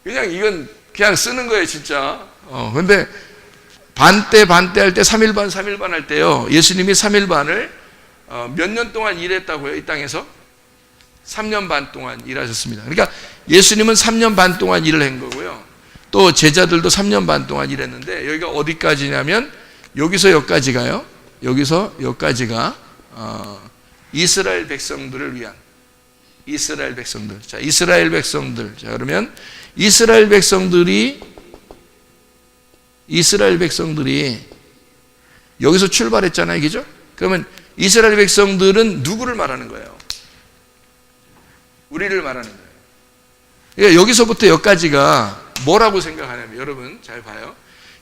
[SPEAKER 1] 이건 그냥 쓰는 거예요, 진짜. 근데 반때 할 때 3일 반 할 때요. 예수님이 3일 반을 몇 년 동안 일했다고요, 이 땅에서? 3년 반 동안 일하셨습니다. 그러니까 예수님은 3년 반 동안 일을 한 거고요. 또 제자들도 3년 반 동안 일했는데 여기가 어디까지냐면 여기서 여기까지가요. 여기서 여기까지가 이스라엘 백성들을 위한 이스라엘 백성들. 자, 이스라엘 백성들. 자, 그러면 이스라엘 백성들이 여기서 출발했잖아요. 그죠? 그러면 이스라엘 백성들은 누구를 말하는 거예요? 우리를 말하는 거예요. 그러니까 여기서부터 여기까지가 뭐라고 생각하냐면, 여러분 잘 봐요.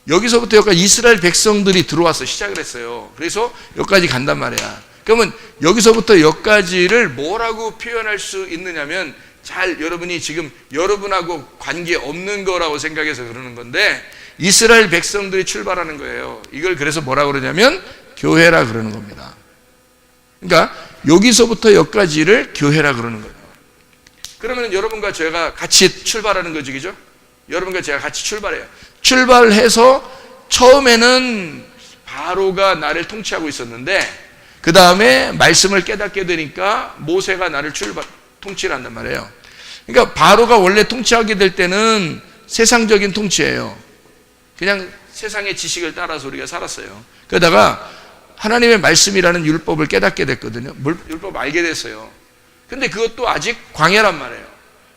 [SPEAKER 1] 여기서부터 여기까지 이스라엘 백성들이 들어와서 시작을 했어요. 그래서 여기까지 간단 말이야. 그러면 여기서부터 여기까지를 뭐라고 표현할 수 있느냐면, 잘 여러분이 지금 여러분하고 관계없는 거라고 생각해서 그러는 건데, 이스라엘 백성들이 출발하는 거예요. 이걸 그래서 뭐라고 그러냐면 교회라 그러는 겁니다. 그러니까 여기서부터 여기까지를 교회라 그러는 거예요. 그러면 여러분과 제가 같이 출발하는 거죠, 그죠? 여러분과 제가 같이 출발해요. 출발해서 처음에는 바로가 나를 통치하고 있었는데 그 다음에 말씀을 깨닫게 되니까 모세가 나를 통치를 한단 말이에요. 그러니까 바로가 원래 통치하게 될 때는 세상적인 통치예요. 그냥 세상의 지식을 따라서 우리가 살았어요. 그러다가 하나님의 말씀이라는 율법을 깨닫게 됐거든요. 율법 알게 됐어요. 근데 그것도 아직 광야란 말이에요.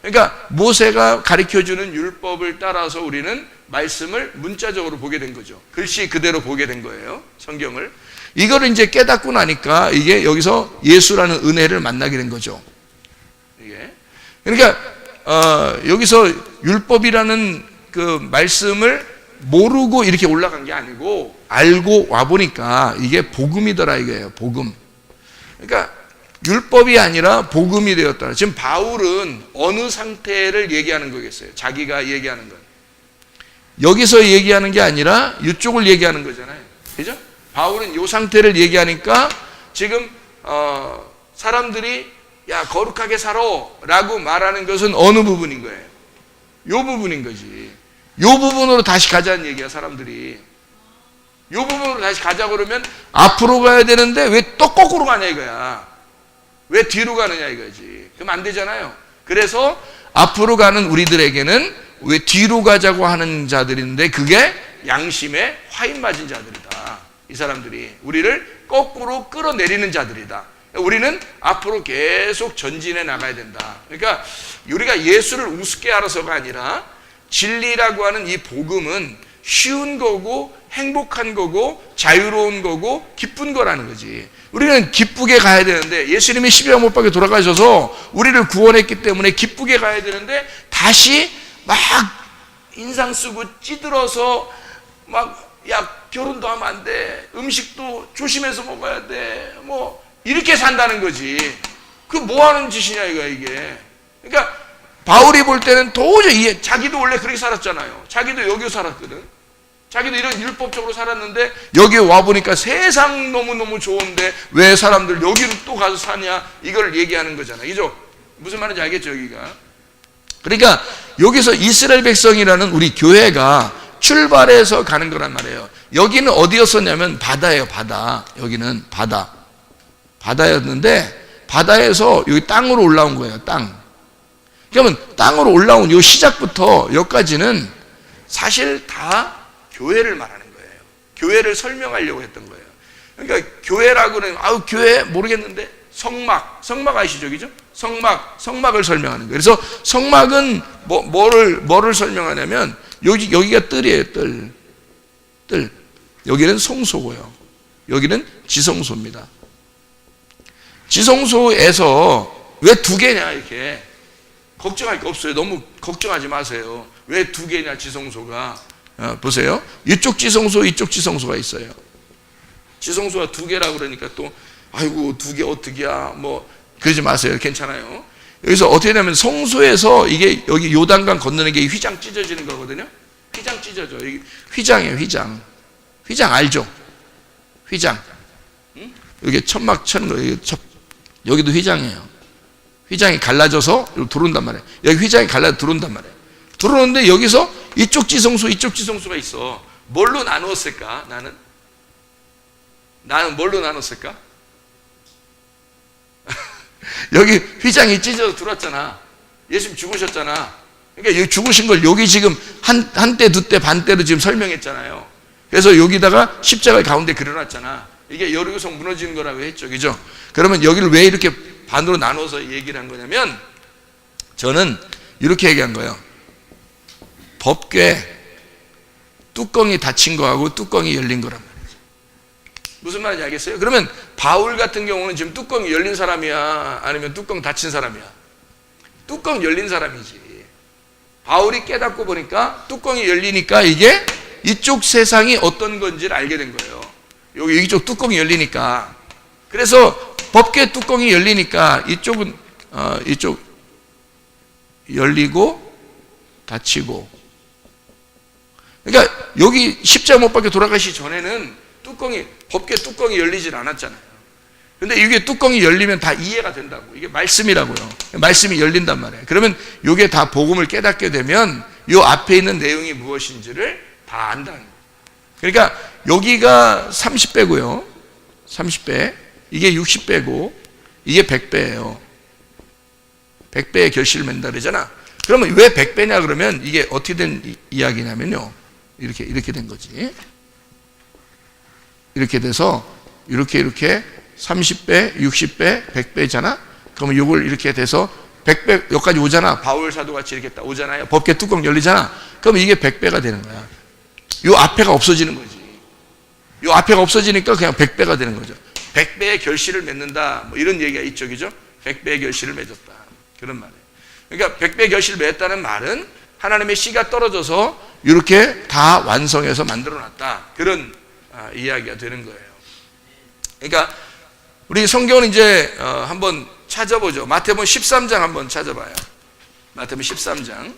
[SPEAKER 1] 그러니까 모세가 가르쳐주는 율법을 따라서 우리는 말씀을 문자적으로 보게 된 거죠. 글씨 그대로 보게 된 거예요. 성경을. 이거를 이제 깨닫고 나니까 이게 여기서 예수라는 은혜를 만나게 된 거죠. 이게. 그러니까 여기서 율법이라는 그 말씀을 모르고 이렇게 올라간 게 아니고 알고 와 보니까 이게 복음이더라 이거예요. 복음. 그러니까 율법이 아니라 복음이 되었다. 지금 바울은 어느 상태를 얘기하는 거겠어요? 자기가 얘기하는 건. 여기서 얘기하는 게 아니라 이쪽을 얘기하는 거잖아요. 그죠? 바울은 이 상태를 얘기하니까 지금 사람들이 야 거룩하게 살아 라고 말하는 것은 어느 부분인 거예요? 이 부분인 거지. 이 부분으로 다시 가자는 얘기야. 사람들이 이 부분으로 다시 가자고 그러면 앞으로 가야 되는데 왜 또 거꾸로 가냐 이거야. 왜 뒤로 가느냐 이거지. 그럼 안 되잖아요. 그래서 앞으로 가는 우리들에게는 왜 뒤로 가자고 하는 자들인데 그게 양심에 화인 맞은 자들이다. 이 사람들이 우리를 거꾸로 끌어내리는 자들이다. 우리는 앞으로 계속 전진해 나가야 된다. 그러니까 우리가 예수를 우습게 알아서가 아니라 진리라고 하는 이 복음은 쉬운 거고 행복한 거고 자유로운 거고 기쁜 거라는 거지. 우리는 기쁘게 가야 되는데 예수님이 십자가 못 박혀 돌아가셔서 우리를 구원했기 때문에 기쁘게 가야 되는데 다시 막 인상 쓰고 찌들어서 막 야 결혼도 하면 안 돼. 음식도 조심해서 먹어야 돼. 뭐 이렇게 산다는 거지. 그 뭐 하는 짓이냐 이거야 이게. 그러니까 바울이 볼 때는 도저히 자기도 원래 그렇게 살았잖아요. 자기도 여기 살았거든. 자기도 이런 율법적으로 살았는데 여기 와보니까 세상 너무너무 좋은데 왜 사람들 여기를 또 가서 사냐 이걸 얘기하는 거잖아요. 그죠? 무슨 말인지 알겠죠 여기가? 그러니까 여기서 이스라엘 백성이라는 우리 교회가 출발해서 가는 거란 말이에요. 여기는 어디였었냐면 바다예요. 바다. 여기는 바다. 바다였는데 바다에서 여기 땅으로 올라온 거예요. 땅. 그러면 땅으로 올라온 요 시작부터 여기까지는 사실 다 교회를 말하는 거예요. 교회를 설명하려고 했던 거예요. 그러니까 교회라고는 아우 교회 모르겠는데 성막 아시죠, 그죠? 성막을 설명하는 거예요. 그래서 성막은 뭐를 설명하냐면 여기가 뜰이에요, 뜰. 여기는 성소고요. 여기는 지성소입니다. 지성소에서 왜 두 개냐 이렇게 걱정할 게 없어요. 너무 걱정하지 마세요. 왜 두 개냐 지성소가. 보세요. 이쪽 지성소 이쪽 지성소가 있어요. 지성소가 두 개라고 그러니까 또 아이고 두 개 어떻게야 뭐 그러지 마세요. 괜찮아요. 여기서 어떻게 되냐면 성소에서 이게 여기 요단강 건너는 게 휘장 찢어지는 거거든요. 휘장 찢어져. 여기 휘장이에요. 휘장 알죠? 휘장. 응? 여기 천막 쳐는 거예요. 여기도 휘장이에요. 휘장이 갈라져서 들어온단 말이에요. 여기 휘장이 갈라져 들어온단 말이에요. 들어오는데 여기서 이쪽 지성소 이쪽 지성소가 있어. 뭘로 나누었을까? 나는 뭘로 나눴을까? 여기 휘장이 찢어져 들어왔잖아. 예수님 죽으셨잖아. 그러니까 여기 죽으신 걸 여기 지금 한때 두때 반때로 지금 설명했잖아요. 그래서 여기다가 십자가 가운데 그려놨잖아. 이게 여리고성 무너지는 거라고 했죠. 그죠? 그러면 여기를 왜 이렇게 반으로 나눠서 얘기를 한 거냐면 저는 이렇게 얘기한 거예요. 법궤 뚜껑이 닫힌 거하고 뚜껑이 열린 거란 말이에요. 무슨 말인지 알겠어요? 그러면 바울 같은 경우는 지금 뚜껑이 열린 사람이야? 아니면 뚜껑 닫힌 사람이야? 뚜껑 열린 사람이지. 바울이 깨닫고 보니까 뚜껑이 열리니까 이게 이쪽 세상이 어떤 건지를 알게 된 거예요. 여기 이쪽 뚜껑이 열리니까. 그래서 법궤 뚜껑이 열리니까 이쪽은 이쪽 열리고 닫히고. 그러니까 여기 십자가 못 박혀 돌아가시기 전에는 법궤 뚜껑이 열리질 않았잖아요. 근데 이게 뚜껑이 열리면 다 이해가 된다고. 이게 말씀이라고요. 말씀이 열린단 말이에요. 그러면 이게 다 복음을 깨닫게 되면 이 앞에 있는 내용이 무엇인지를 다 안다는 거예요. 그러니까 여기가 30배고요. 30배. 이게 60배고 이게 100배예요. 100배의 결실을 맺는다 그러잖아. 그러면 왜 100배냐 그러면 이게 어떻게 된 이야기냐면요. 이렇게 된 거지. 이렇게 돼서 이렇게 30배, 60배, 100배잖아. 그러면 이걸 이렇게 돼서 100배 여기까지 오잖아. 바울 사도같이 이렇게 딱 오잖아요. 법궤 뚜껑 열리잖아. 그럼 이게 100배가 되는 거야. 요 앞에가 없어지는 거지. 요 앞에가 없어지니까 그냥 100배가 되는 거죠. 100배의 결실을 맺는다. 뭐 이런 얘기가 있죠. 그죠? 100배의 결실을 맺었다. 그런 말이에요. 그러니까 100배의 결실을 맺었다는 말은 하나님의 씨가 떨어져서 이렇게 다 완성해서 만들어 놨다. 그런 이야기가 되는 거예요. 그러니까 우리 성경은 이제 한번 찾아보죠. 마태복음 13장 한번 찾아봐요. 마태복음 13장.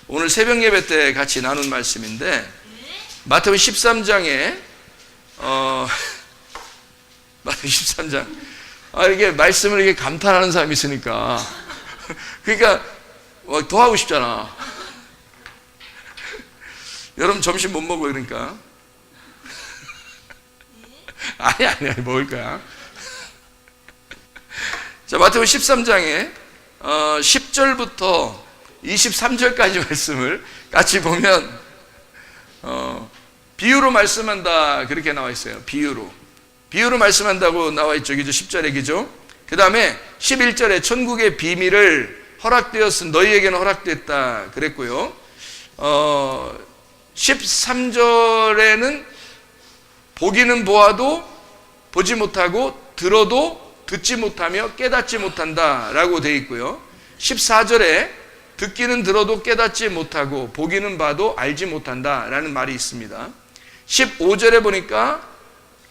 [SPEAKER 1] 오늘 새벽 예배 때 같이 나눈 말씀인데 마태복음 13장에 마태복음 13장 이게 말씀을 이렇게 감탄하는 사람이 있으니까 그러니까 더 하고 싶잖아. 여러분 점심 못 먹어 그러니까 아니 먹을 거야. 자, 마태복음 13장에 10절부터 23절까지 말씀을 같이 보면 비유로 말씀한다 그렇게 나와 있어요. 비유로 말씀한다고 나와 있죠. 그죠? 10절에 그죠? 그 다음에 11절에 천국의 비밀을 허락되었은 너희에게는 허락됐다 그랬고요. 13절에는 보기는 보아도 보지 못하고 들어도 듣지 못하며 깨닫지 못한다 라고 되어 있고요. 14절에 듣기는 들어도 깨닫지 못하고 보기는 봐도 알지 못한다 라는 말이 있습니다. 15절에 보니까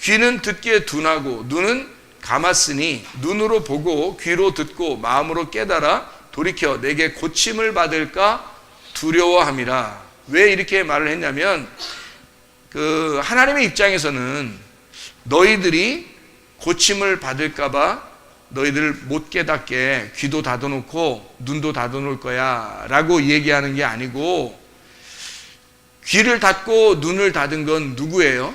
[SPEAKER 1] 귀는 듣기에 둔하고 눈은 감았으니 눈으로 보고 귀로 듣고 마음으로 깨달아 돌이켜 내게 고침을 받을까 두려워함이라. 왜 이렇게 말을 했냐면 하나님의 입장에서는 너희들이 고침을 받을까 봐 너희들 못 깨닫게 귀도 닫아놓고 눈도 닫아놓을 거야 라고 얘기하는 게 아니고, 귀를 닫고 눈을 닫은 건 누구예요?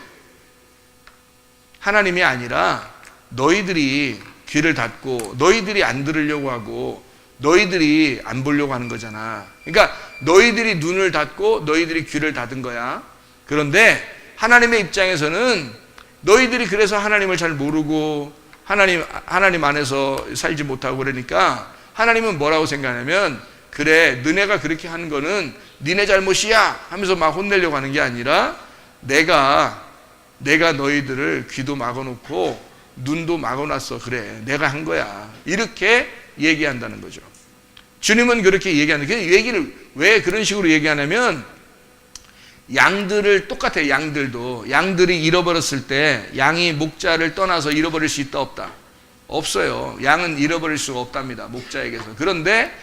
[SPEAKER 1] 하나님이 아니라 너희들이 귀를 닫고 너희들이 안 들으려고 하고 너희들이 안 보려고 하는 거잖아. 그러니까 너희들이 눈을 닫고 너희들이 귀를 닫은 거야. 그런데 하나님의 입장에서는 너희들이 그래서 하나님을 잘 모르고 하나님 안에서 살지 못하고 그러니까 하나님은 뭐라고 생각하냐면, 그래 너네가 그렇게 하는 거는 니네 잘못이야 하면서 막 혼내려고 하는 게 아니라 내가 너희들을 귀도 막아놓고 눈도 막아놨어. 그래 내가 한 거야. 이렇게 얘기한다는 거죠. 주님은 그렇게 얘기하는데, 그 얘기를 왜 그런 식으로 얘기하냐면, 양들을 똑같아요. 양들이 잃어버렸을 때 양이 목자를 떠나서 잃어버릴 수 있다 없다? 없어요. 양은 잃어버릴 수가 없답니다, 목자에게서. 그런데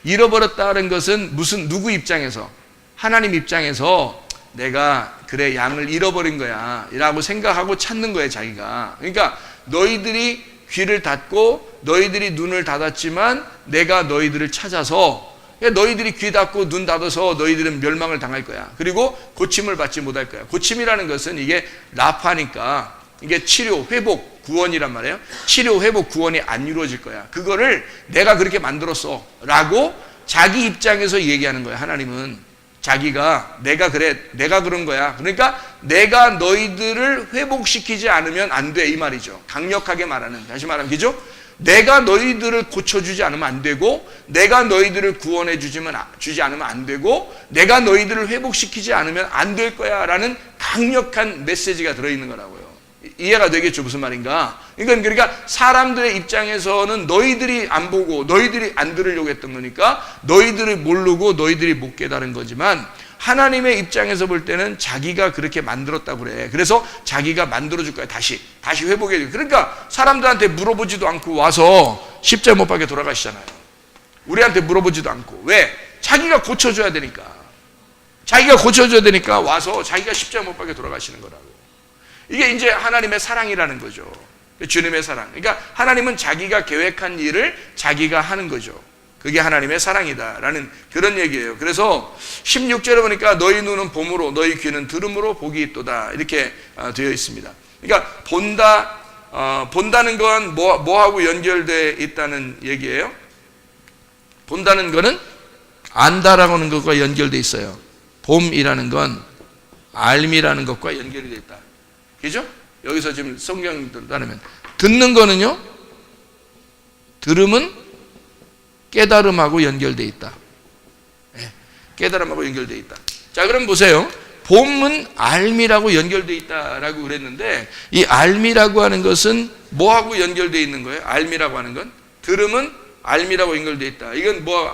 [SPEAKER 1] 잃어버렸다는 것은 누구 입장에서? 하나님 입장에서 내가 그래 양을 잃어버린 거야 라고 생각하고 찾는 거예요, 자기가. 그러니까 너희들이 귀를 닫고 너희들이 눈을 닫았지만 내가 너희들을 찾아서, 너희들이 귀 닫고 눈 닫아서 너희들은 멸망을 당할 거야. 그리고 고침을 받지 못할 거야. 고침이라는 것은 이게 라파니까 이게 치료, 회복, 구원이란 말이에요. 치료, 회복, 구원이 안 이루어질 거야. 그거를 내가 그렇게 만들었어 라고 자기 입장에서 얘기하는 거야. 하나님은 내가 그런 거야. 그러니까 내가 너희들을 회복시키지 않으면 안 돼 이 말이죠. 강력하게 말하는, 다시 말하면 그죠? 내가 너희들을 고쳐주지 않으면 안 되고, 내가 너희들을 구원해 주지 않으면 안 되고, 내가 너희들을 회복시키지 않으면 안 될 거야 라는 강력한 메시지가 들어있는 거라고요. 이해가 되겠죠? 무슨 말인가? 이건 그러니까 사람들의 입장에서는 너희들이 안 보고 너희들이 안 들으려고 했던 거니까 너희들을 모르고 너희들이 못 깨달은 거지만, 하나님의 입장에서 볼 때는 자기가 그렇게 만들었다고 그래. 그래서 자기가 만들어줄 거야. 다시 회복해줘. 그러니까 사람들한테 물어보지도 않고 와서 십자가 못 박혀 돌아가시잖아요. 우리한테 물어보지도 않고. 왜? 자기가 고쳐줘야 되니까. 와서 자기가 십자가 못 박혀 돌아가시는 거라고. 이게 이제 하나님의 사랑이라는 거죠. 주님의 사랑. 그러니까 하나님은 자기가 계획한 일을 자기가 하는 거죠. 그게 하나님의 사랑이다라는 그런 얘기예요. 그래서 16절에 보니까 너희 눈은 봄으로 너희 귀는 들음으로 복이 있도다 이렇게 되어 있습니다. 그러니까 본다는 건 뭐하고 연결되어 있다는 얘기예요? 본다는 거는 안다라고 하는 것과 연결되어 있어요. 봄이라는 건 알미라는 것과 연결이 되어 있다. 그죠? 여기서 지금 성경 따르면 듣는 거는요, 들음은 깨달음하고 연결되어 있다. 깨달음하고 연결되어 있다. 자, 그럼 보세요. 봄은 알미라고 연결되어 있다라고 그랬는데, 이 알미라고 하는 것은 뭐하고 연결되어 있는 거예요? 알미라고 하는 건 들음은 알미라고 연결되어 있다. 이건 뭐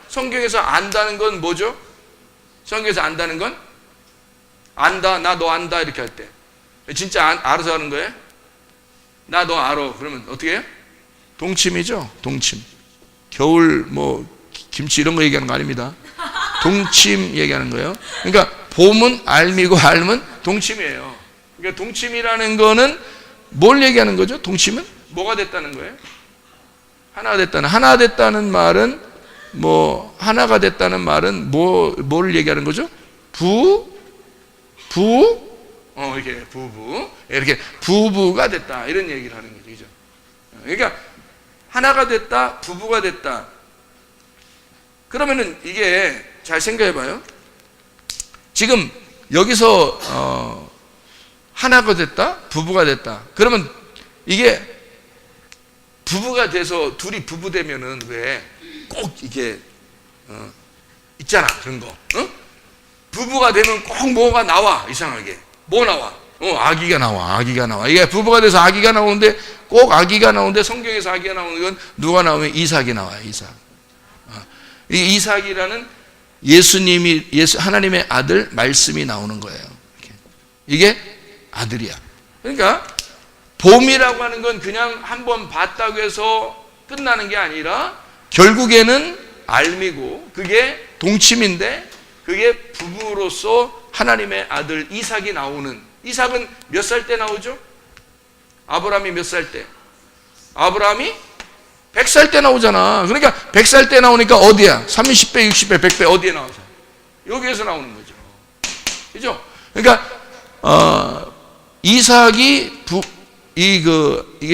[SPEAKER 1] 성경에서 안다는 건 뭐죠? 성경에서 안다는 건 안다, 나 너 안다 이렇게 할 때 진짜 알아서 하는 거예요? 나 너 알아. 그러면 어떻게 해요? 동침이죠. 동침. 겨울 뭐 김치 이런 거 얘기하는 거 아닙니다. 동침 얘기하는 거예요. 그러니까 봄은 알미고 알은 동침이에요. 그러니까 동침이라는 거는 뭘 얘기하는 거죠? 동침은 뭐가 됐다는 거예요? 하나가 됐다는. 하나가 됐다는 말은 뭐 하나가 됐다는 말은 뭘 얘기하는 거죠? 이렇게 부부 이렇게 부부가 됐다 이런 얘기를 하는 거죠. 그죠? 그러니까 하나가 됐다, 부부가 됐다. 그러면은 이게 잘 생각해 봐요. 지금 여기서 하나가 됐다, 부부가 됐다. 그러면 이게 부부가 돼서 둘이 부부 되면은 왜 꼭 이게 있잖아 그런 거. 부부가 되면 꼭 뭐가 나와 이상하게. 뭐 나와? 아기가 나와. 아기가 나와. 이게 부부가 돼서 아기가 나오는데 꼭 아기가 나오는데 성경에서 아기가 나오는 건 누가 나오면 이삭이 나와요. 이삭. 이 이삭이라는 하나님의 아들 말씀이 나오는 거예요. 이게 아들이야. 그러니까 봄이라고 하는 건 그냥 한번 봤다고 해서 끝나는 게 아니라 결국에는 알미고 그게 동침인데 그게 부부로서 하나님의 아들 이삭이 나오는. 이삭은 몇 살 때 나오죠? 아브라함이 몇 살 때? 아브라함이 100살 때 나오잖아. 그러니까 100살 때 나오니까 어디야? 30배, 60배, 100배 어디에 나와서? 여기에서 나오는 거죠. 그죠? 그러니까 이삭이 이게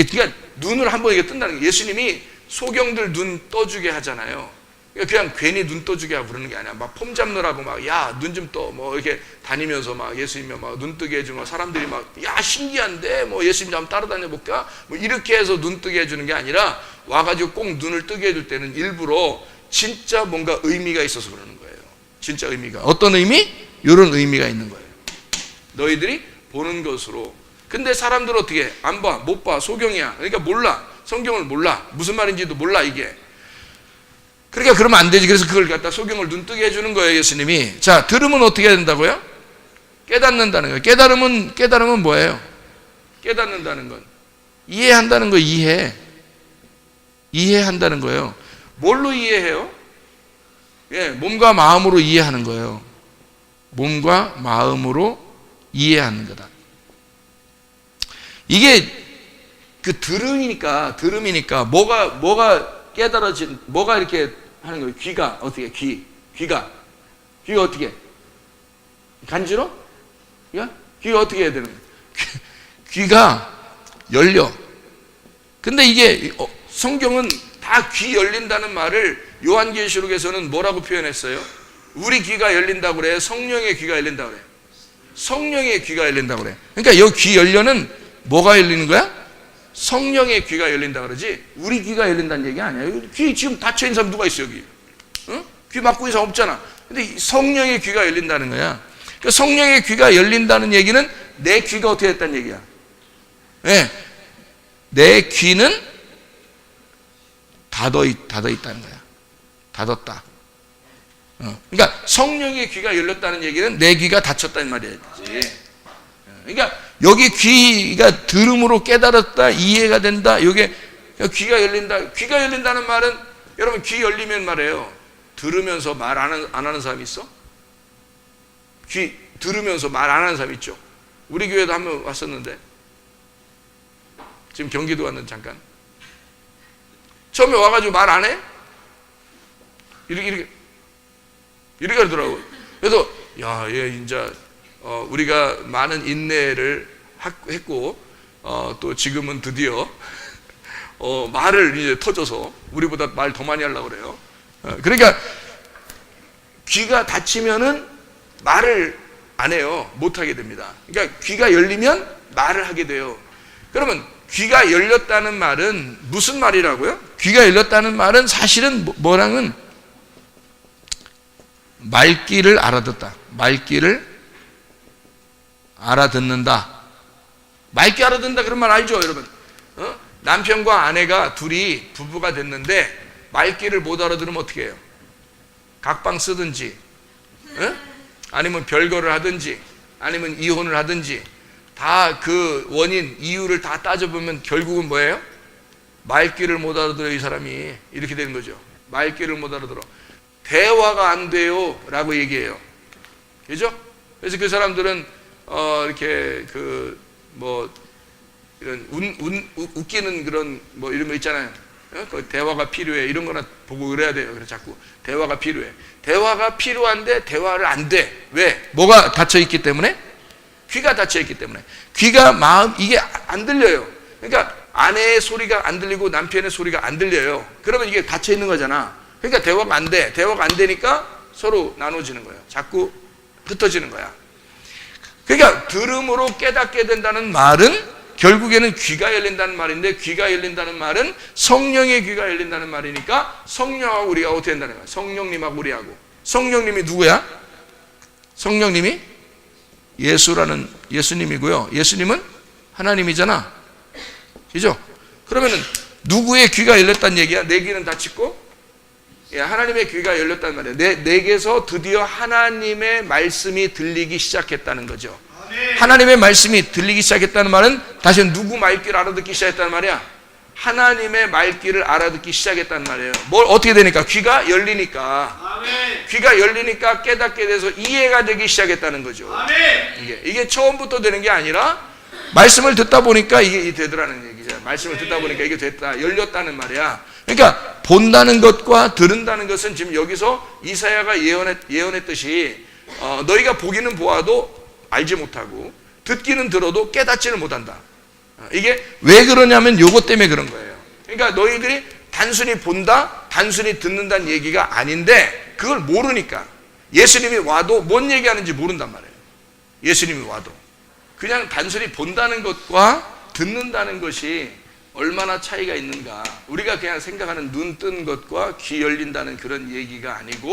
[SPEAKER 1] 그러니까 눈을 한번 이게 뜬다는 게 예수님이 소경들 눈 떠주게 하잖아요. 그냥 괜히 눈 떠주게 하고 그러는 게 아니야. 막 폼 잡느라고 막 야 눈 좀 떠 뭐 이렇게 다니면서 막 예수님이 막 눈 뜨게 해주고 사람들이 막 야 신기한데 뭐 예수님 한번 따라다녀 볼까 뭐 이렇게 해서 눈 뜨게 해주는 게 아니라 와가지고 꼭 눈을 뜨게 해줄 때는 일부러 진짜 뭔가 의미가 있어서 그러는 거예요. 진짜 의미가. 어떤 의미? 이런 의미가 있는 거예요. 너희들이 보는 것으로. 근데 사람들은 어떻게 해? 안 봐, 못 봐, 소경이야. 그러니까 몰라. 성경을 몰라. 무슨 말인지도 몰라 이게. 그러니까 그러면 안 되지. 그래서 그걸 갖다 소경을 눈뜨게 해주는 거예요, 예수님이. 자, 들으면 어떻게 해야 된다고요? 깨닫는다는 거예요. 깨달음은 뭐예요? 깨닫는다는 건 이해한다는 거. 이해한다는 거예요. 뭘로 이해해요? 몸과 마음으로 이해하는 거예요. 몸과 마음으로 이해하는 거다. 이게 그 들음이니까 뭐가 깨달아진, 뭐가 이렇게 하는 거예요? 귀가 어떻게? 귀가 어떻게? 간지러? 귀가 어떻게 해야 되는 거예요? 귀가 열려. 근데 이게 성경은 다 귀 열린다는 말을 요한계시록에서는 뭐라고 표현했어요? 우리 귀가 열린다고 그래? 성령의 귀가 열린다고 그래? 성령의 귀가 열린다고 그래. 그러니까 여기 귀 열려는 뭐가 열리는 거야? 성령의 귀가 열린다 그러지 우리 귀가 열린다는 얘기 아니야. 귀 지금 닫혀있는 사람 누가 있어 여기? 귀 막고 있는 사람 없잖아. 근데 성령의 귀가 열린다는 거야. 그러니까 성령의 귀가 열린다는 얘기는 내 귀가 어떻게 됐다는 얘기야. 내 귀는 닫아 있다는 거야. 닫았다. 그러니까 성령의 귀가 열렸다는 얘기는 내 귀가 닫혔다는 말이야. 그러니까 여기 귀가 들음으로 깨달았다, 이해가 된다. 이게 귀가 열린다. 귀가 열린다는 말은 여러분 귀 열리면 말이에요. 들으면서 말 안 하는 사람 있어? 귀 들으면서 말 안 하는 사람 있죠? 우리 교회도 한 번 왔었는데 지금 경기도 왔는데 잠깐 처음에 와가지고 말 안 해? 이렇게 하더라고. 그래서 야, 얘 진짜 우리가 많은 인내를 했고 또 지금은 드디어 말을 이제 터져서 우리보다 말 더 많이 하려고 그래요. 그러니까 귀가 닫히면은 말을 안 해요. 못 하게 됩니다. 그러니까 귀가 열리면 말을 하게 돼요. 그러면 귀가 열렸다는 말은 무슨 말이라고요? 귀가 열렸다는 말은 사실은 뭐랑은 말귀를 알아듣다. 말귀를 알아듣는다. 말귀 알아듣는다 그런 말 알죠, 여러분? 남편과 아내가 둘이 부부가 됐는데 말귀를 못 알아들으면 어떻게 해요? 각방 쓰든지, 아니면 별거를 하든지, 아니면 이혼을 하든지, 다 그 원인, 이유를 다 따져보면 결국은 뭐예요? 말귀를 못 알아들어요, 이 사람이. 이렇게 되는 거죠. 말귀를 못 알아들어. 대화가 안 돼요 라고 얘기해요. 그죠? 그래서 그 사람들은 이렇게 이런 웃기는 그런 이런 거 있잖아요. 그 대화가 필요해 이런 거나 보고 그래야 돼요. 그래서 자꾸 대화가 필요해. 대화가 필요한데 대화를 안 돼. 왜? 뭐가 닫혀 있기 때문에? 귀가 닫혀 있기 때문에. 귀가 이게 안 들려요. 그러니까 아내의 소리가 안 들리고 남편의 소리가 안 들려요. 그러면 이게 닫혀 있는 거잖아. 그러니까 대화가 안 돼. 대화가 안 되니까 서로 나눠지는 거예요. 자꾸 흩어지는 거야. 그러니까 들음으로 깨닫게 된다는 말은 결국에는 귀가 열린다는 말인데, 귀가 열린다는 말은 성령의 귀가 열린다는 말이니까 성령하고 우리가 어떻게 된다는 거야? 성령님하고 우리하고. 성령님이 누구야? 성령님이 예수님이고요. 예수님은 하나님이잖아. 그죠? 그러면은 누구의 귀가 열렸다는 얘기야? 내 귀는 닫히고 하나님의 귀가 열렸단 말이에요. 내게서 드디어 하나님의 말씀이 들리기 시작했다는 거죠. 하나님의 말씀이 들리기 시작했다는 말은 다시 누구 말귀를 알아듣기 시작했다는 말이야? 하나님의 말귀를 알아듣기 시작했다는 말이에요. 뭘 어떻게 되니까? 귀가 열리니까. 귀가 열리니까 깨닫게 돼서 이해가 되기 시작했다는 거죠. 이게 처음부터 되는 게 아니라 말씀을 듣다 보니까 이게 되더라는 얘기죠. 말씀을 듣다 보니까 이게 됐다. 열렸다는 말이야. 그러니까 본다는 것과 들은다는 것은 지금 여기서 이사야가 예언했듯이 너희가 보기는 보아도 알지 못하고 듣기는 들어도 깨닫지는 못한다. 이게 왜 그러냐면 요것 때문에 그런 거예요. 그러니까 너희들이 단순히 본다, 단순히 듣는다는 얘기가 아닌데 그걸 모르니까 예수님이 와도 뭔 얘기하는지 모른단 말이에요. 예수님이 와도 그냥 단순히 본다는 것과 듣는다는 것이 얼마나 차이가 있는가. 우리가 그냥 생각하는 눈 뜬 것과 귀 열린다는 그런 얘기가 아니고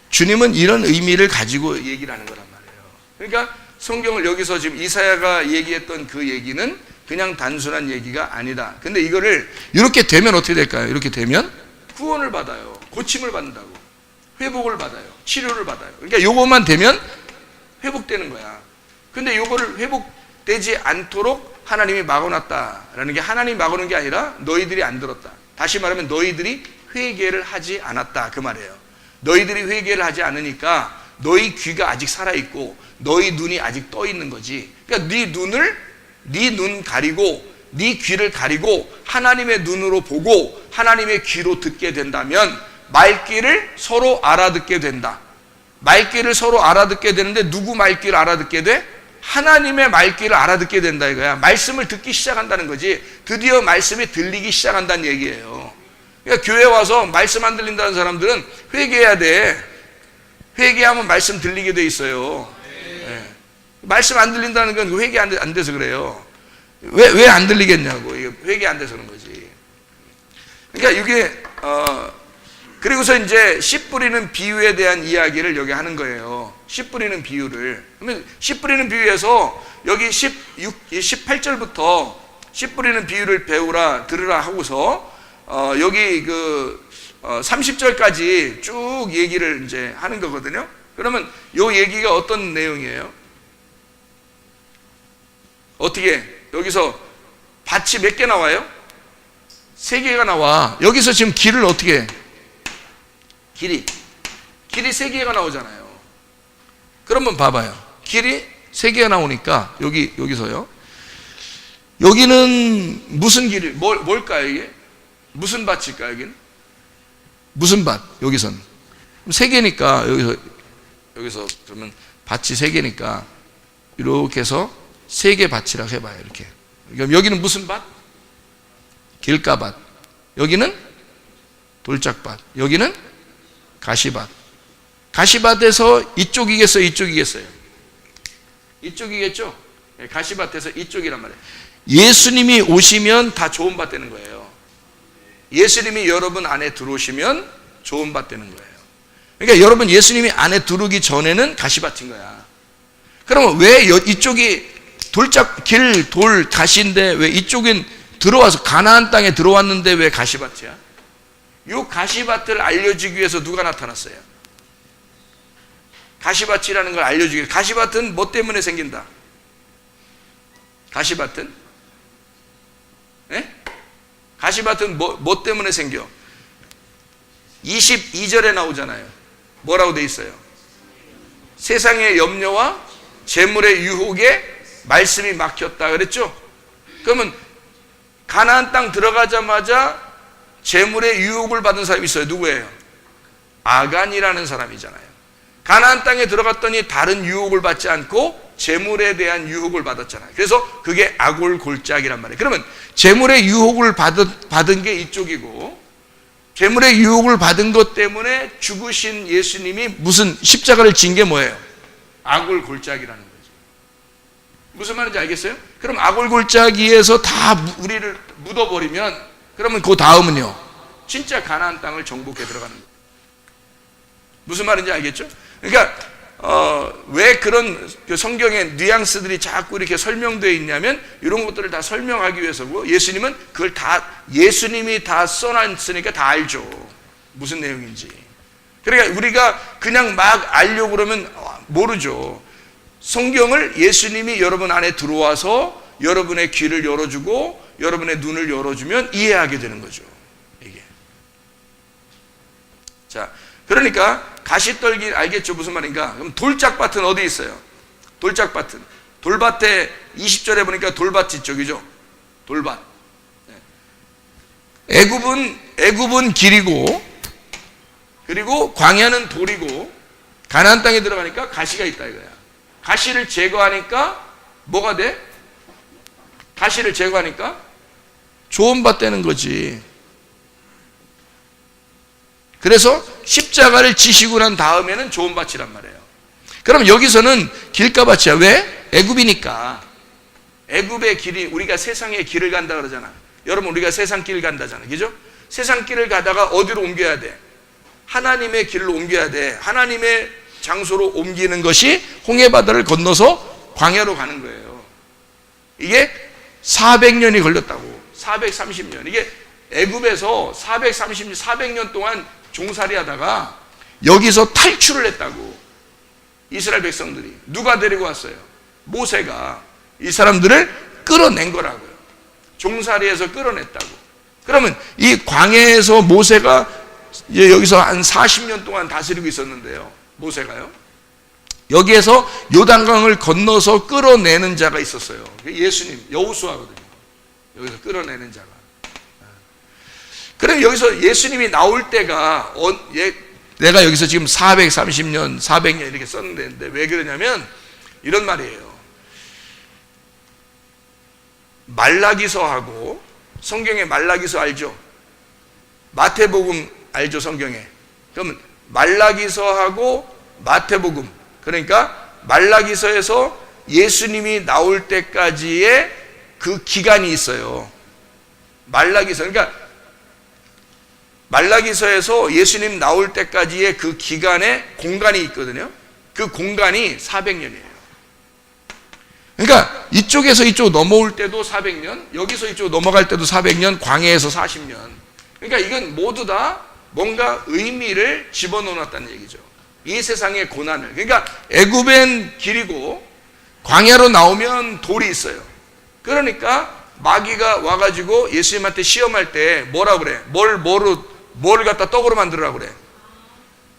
[SPEAKER 1] 주님은 이런 의미를 가지고 얘기를 하는 거란 말이에요. 그러니까 성경을 여기서 지금 이사야가 얘기했던 그 얘기는 그냥 단순한 얘기가 아니다. 근데 이거를 이렇게 되면 어떻게 될까요? 이렇게 되면 구원을 받아요. 고침을 받는다고. 회복을 받아요. 치료를 받아요. 그러니까 요것만 되면 회복되는 거야. 근데 요거를 회복되지 않도록 하나님이 막아놨다라는 게 하나님이 막아놓은 게 아니라 너희들이 안 들었다. 다시 말하면 너희들이 회개를 하지 않았다 그 말이에요. 너희들이 회개를 하지 않으니까 너희 귀가 아직 살아있고 너희 눈이 아직 떠 있는 거지. 그러니까 네 눈 가리고 네 귀를 가리고 하나님의 눈으로 보고 하나님의 귀로 듣게 된다면 말귀를 서로 알아듣게 된다. 말귀를 서로 알아듣게 되는데 누구 말귀를 알아듣게 돼? 하나님의 말귀를 알아듣게 된다 이거야. 말씀을 듣기 시작한다는 거지. 드디어 말씀이 들리기 시작한다는 얘기예요. 그러니까 교회 와서 말씀 안 들린다는 사람들은 회개해야 돼. 회개하면 말씀 들리게 돼 있어요. 네. 말씀 안 들린다는 건 회개 안 돼서 그래요. 왜 안 들리겠냐고. 회개 안 돼서 그런 거지. 그러니까 이게 그리고서 이제 씨 뿌리는 비유에 대한 이야기를 여기 하는 거예요. 씨 뿌리는 비유를. 그러면 씨 뿌리는 비유에서 여기 18절부터 씨 뿌리는 비유를 들으라 하고서 여기 30절까지 쭉 얘기를 이제 하는 거거든요. 그러면 요 얘기가 어떤 내용이에요? 어떻게 여기서 밭이 몇 개 나와요? 3개가 나와. 여기서 지금 길을 어떻게 해? 길이 3개가 나오잖아요. 그러면 봐봐요. 길이 3개가 나오니까 여기서요. 여기는 무슨 길이 뭘까요 이게? 무슨 밭일까요 여기는? 무슨 밭? 여기서는 3개니까 여기서 그러면 밭이 3개니까 이렇게 해서 3개 밭이라고 해봐요. 이렇게. 그럼 여기는 무슨 밭? 길가밭. 여기는 돌짝밭. 여기는 가시밭. 가시밭에서 이쪽이겠어요? 이쪽이겠어요? 이쪽이겠죠? 가시밭에서 이쪽이란 말이에요. 예수님이 오시면 다 좋은 밭 되는 거예요. 예수님이 여러분 안에 들어오시면 좋은 밭 되는 거예요. 그러니까 여러분 예수님이 안에 들어오기 전에는 가시밭인 거야. 그러면 왜 이쪽이 돌 가시인데 왜 이쪽은 들어와서 가나안 땅에 들어왔는데 왜 가시밭이야? 이 가시밭을 알려주기 위해서 누가 나타났어요? 가시밭이라는 걸 알려주기 위해서. 가시밭은 뭐 때문에 생긴다? 가시밭은? 네? 가시밭은 뭐 때문에 생겨? 22절에 나오잖아요. 뭐라고 돼 있어요? 세상의 염려와 재물의 유혹에 말씀이 막혔다 그랬죠? 그러면 가나안 땅 들어가자마자 재물의 유혹을 받은 사람이 있어요. 누구예요? 아간이라는 사람이잖아요. 가나안 땅에 들어갔더니 다른 유혹을 받지 않고 재물에 대한 유혹을 받았잖아요. 그래서 그게 아골골짝이란 말이에요. 그러면 재물의 유혹을 받은 게 이쪽이고, 재물의 유혹을 받은 것 때문에 죽으신 예수님이 무슨 십자가를 진 게 뭐예요? 아골골짝이라는 거죠. 무슨 말인지 알겠어요? 그럼 아골골짜기에서 다 우리를 묻어버리면 그러면 그 다음은요, 진짜 가나안 땅을 정복해 들어가는 거예요. 무슨 말인지 알겠죠? 그러니까 왜 그런 성경의 뉘앙스들이 자꾸 이렇게 설명되어 있냐면 이런 것들을 다 설명하기 위해서고, 예수님은 그걸 다 예수님이 다 써놨으니까 다 알죠. 무슨 내용인지. 그러니까 우리가 그냥 막 알려고 그러면 모르죠. 성경을 예수님이 여러분 안에 들어와서 여러분의 귀를 열어주고 여러분의 눈을 열어주면 이해하게 되는 거죠. 이게. 자, 그러니까 가시떨기 알겠죠? 무슨 말인가? 그럼 돌짝밭은 어디 있어요? 돌짝밭은 돌밭에 20절에 보니까 돌밭이 쪽이죠. 돌밭. 애굽은 길이고, 그리고 광야는 돌이고, 가나안 땅에 들어가니까 가시가 있다 이거야. 가시를 제거하니까 뭐가 돼? 가시를 제거하니까 좋은 밭 되는 거지. 그래서 십자가를 지시고 난 다음에는 좋은 밭이란 말이에요. 그럼 여기서는 길가밭이야. 왜? 애굽이니까. 애굽의 길이, 우리가 세상의 길을 간다 그러잖아. 여러분 우리가 세상 길 간다잖아. 그죠? 세상 길을 가다가 어디로 옮겨야 돼? 하나님의 길로 옮겨야 돼. 하나님의 장소로 옮기는 것이 홍해바다를 건너서 광야로 가는 거예요. 이게 400년이 걸렸다고. 430년. 이게 애굽에서 400년 동안 종살이 하다가 여기서 탈출을 했다고. 이스라엘 백성들이. 누가 데리고 왔어요? 모세가 이 사람들을 끌어낸 거라고요. 종살이에서 끌어냈다고. 그러면 이 광야에서 모세가 이제 여기서 한 40년 동안 다스리고 있었는데요. 모세가요. 여기에서 요단강을 건너서 끌어내는 자가 있었어요. 예수님, 여호수아거든요. 여기서 끌어내는 자가. 그럼 여기서 예수님이 나올 때가 내가 여기서 지금 430년, 400년 이렇게 썼는데 왜 그러냐면 이런 말이에요. 말라기서하고, 성경에 말라기서 알죠? 마태복음 알죠? 성경에. 그러면 말라기서하고 마태복음, 그러니까 말라기서에서 예수님이 나올 때까지의 그 기간이 있어요. 말라기서, 그러니까 말라기서에서 예수님 나올 때까지의 그 기간에 공간이 있거든요. 그 공간이 400년이에요. 그러니까 이쪽에서 이쪽 넘어올 때도 400년, 여기서 이쪽 넘어갈 때도 400년, 광야에서 40년. 그러니까 이건 모두 다 뭔가 의미를 집어넣어놨다는 얘기죠. 이 세상의 고난을. 그러니까 애굽엔 길이고 광야로 나오면 돌이 있어요. 그러니까 마귀가 와가지고 예수님한테 시험할 때 뭐라 그래? 뭘 갖다 떡으로 만들으라고 그래?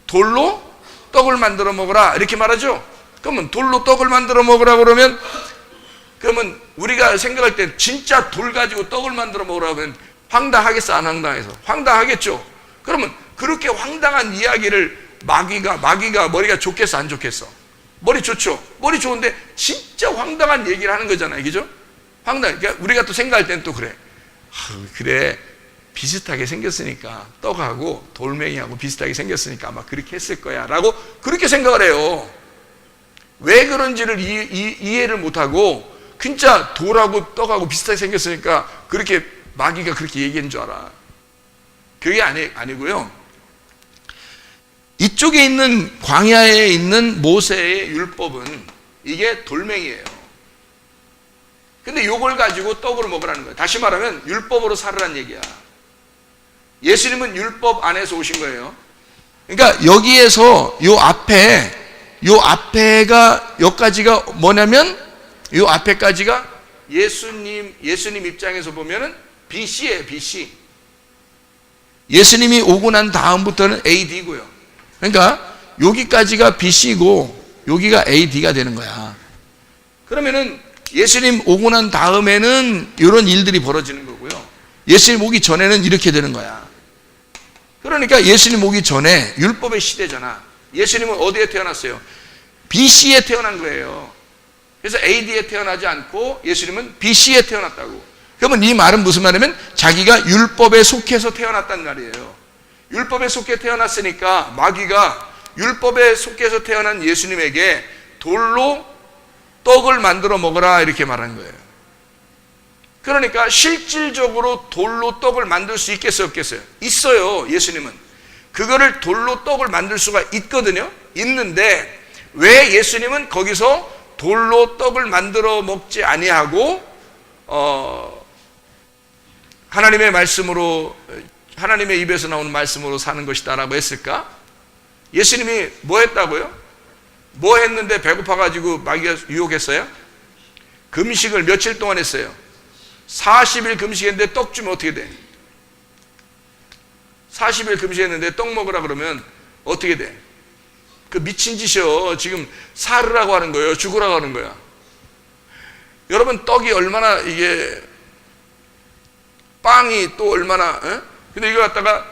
[SPEAKER 1] 돌로 떡을 만들어 먹으라 이렇게 말하죠. 그러면 돌로 떡을 만들어 먹으라 그러면 우리가 생각할 때 진짜 돌 가지고 떡을 만들어 먹으라 그러면 황당하겠어? 안 황당해서? 황당하겠죠. 그러면 그렇게 황당한 이야기를 마귀가 머리가 좋겠어? 안 좋겠어? 머리 좋죠. 머리 좋은데 진짜 황당한 얘기를 하는 거잖아요. 그죠? 그러니까 우리가 또 생각할 때는 또 그래. 그래. 비슷하게 생겼으니까 떡하고 돌멩이하고 비슷하게 생겼으니까 아마 그렇게 했을 거야 라고 그렇게 생각을 해요. 왜 그런지를 이해를 못하고 진짜 돌하고 떡하고 비슷하게 생겼으니까 그렇게 마귀가 그렇게 얘기한 줄 알아. 그게 아니고요. 이쪽에 있는 광야에 있는 모세의 율법은 이게 돌멩이에요. 근데 요걸 가지고 떡으로 먹으라는 거예요. 다시 말하면 율법으로 살으라는 얘기야. 예수님은 율법 안에서 오신 거예요. 그러니까 여기에서 요 앞에가 여기까지가 뭐냐면 요 앞에까지가 예수님 입장에서 보면은 BC예요, BC. 예수님이 오고 난 다음부터는 AD고요. 그러니까 여기까지가 BC고 여기가 AD가 되는 거야. 그러면은 예수님 오고 난 다음에는 이런 일들이 벌어지는 거고요. 예수님 오기 전에는 이렇게 되는 거야. 그러니까 예수님 오기 전에 율법의 시대잖아. 예수님은 어디에 태어났어요? BC에 태어난 거예요. 그래서 AD에 태어나지 않고 예수님은 BC에 태어났다고. 그러면 이 말은 무슨 말이냐면 자기가 율법에 속해서 태어났단 말이에요. 율법에 속해 태어났으니까 마귀가 율법에 속해서 태어난 예수님에게 돌로 떡을 만들어 먹어라 이렇게 말한 거예요. 그러니까 실질적으로 돌로 떡을 만들 수 있겠어요, 없겠어요? 있어요. 예수님은 그거를 돌로 떡을 만들 수가 있거든요. 있는데 왜 예수님은 거기서 돌로 떡을 만들어 먹지 아니하고 하나님의 말씀으로, 하나님의 입에서 나오는 말씀으로 사는 것이다라고 했을까? 예수님이 뭐 했다고요? 뭐 했는데 배고파가지고 마귀가 유혹했어요? 금식을 며칠 동안 했어요? 40일 금식했는데 떡 주면 어떻게 돼? 40일 금식했는데 떡 먹으라 그러면 어떻게 돼? 그 미친 짓이요. 지금 살으라고 하는 거예요? 죽으라고 하는 거야? 여러분, 떡이 얼마나 이게 빵이 또 얼마나, 에? 근데 이거 갖다가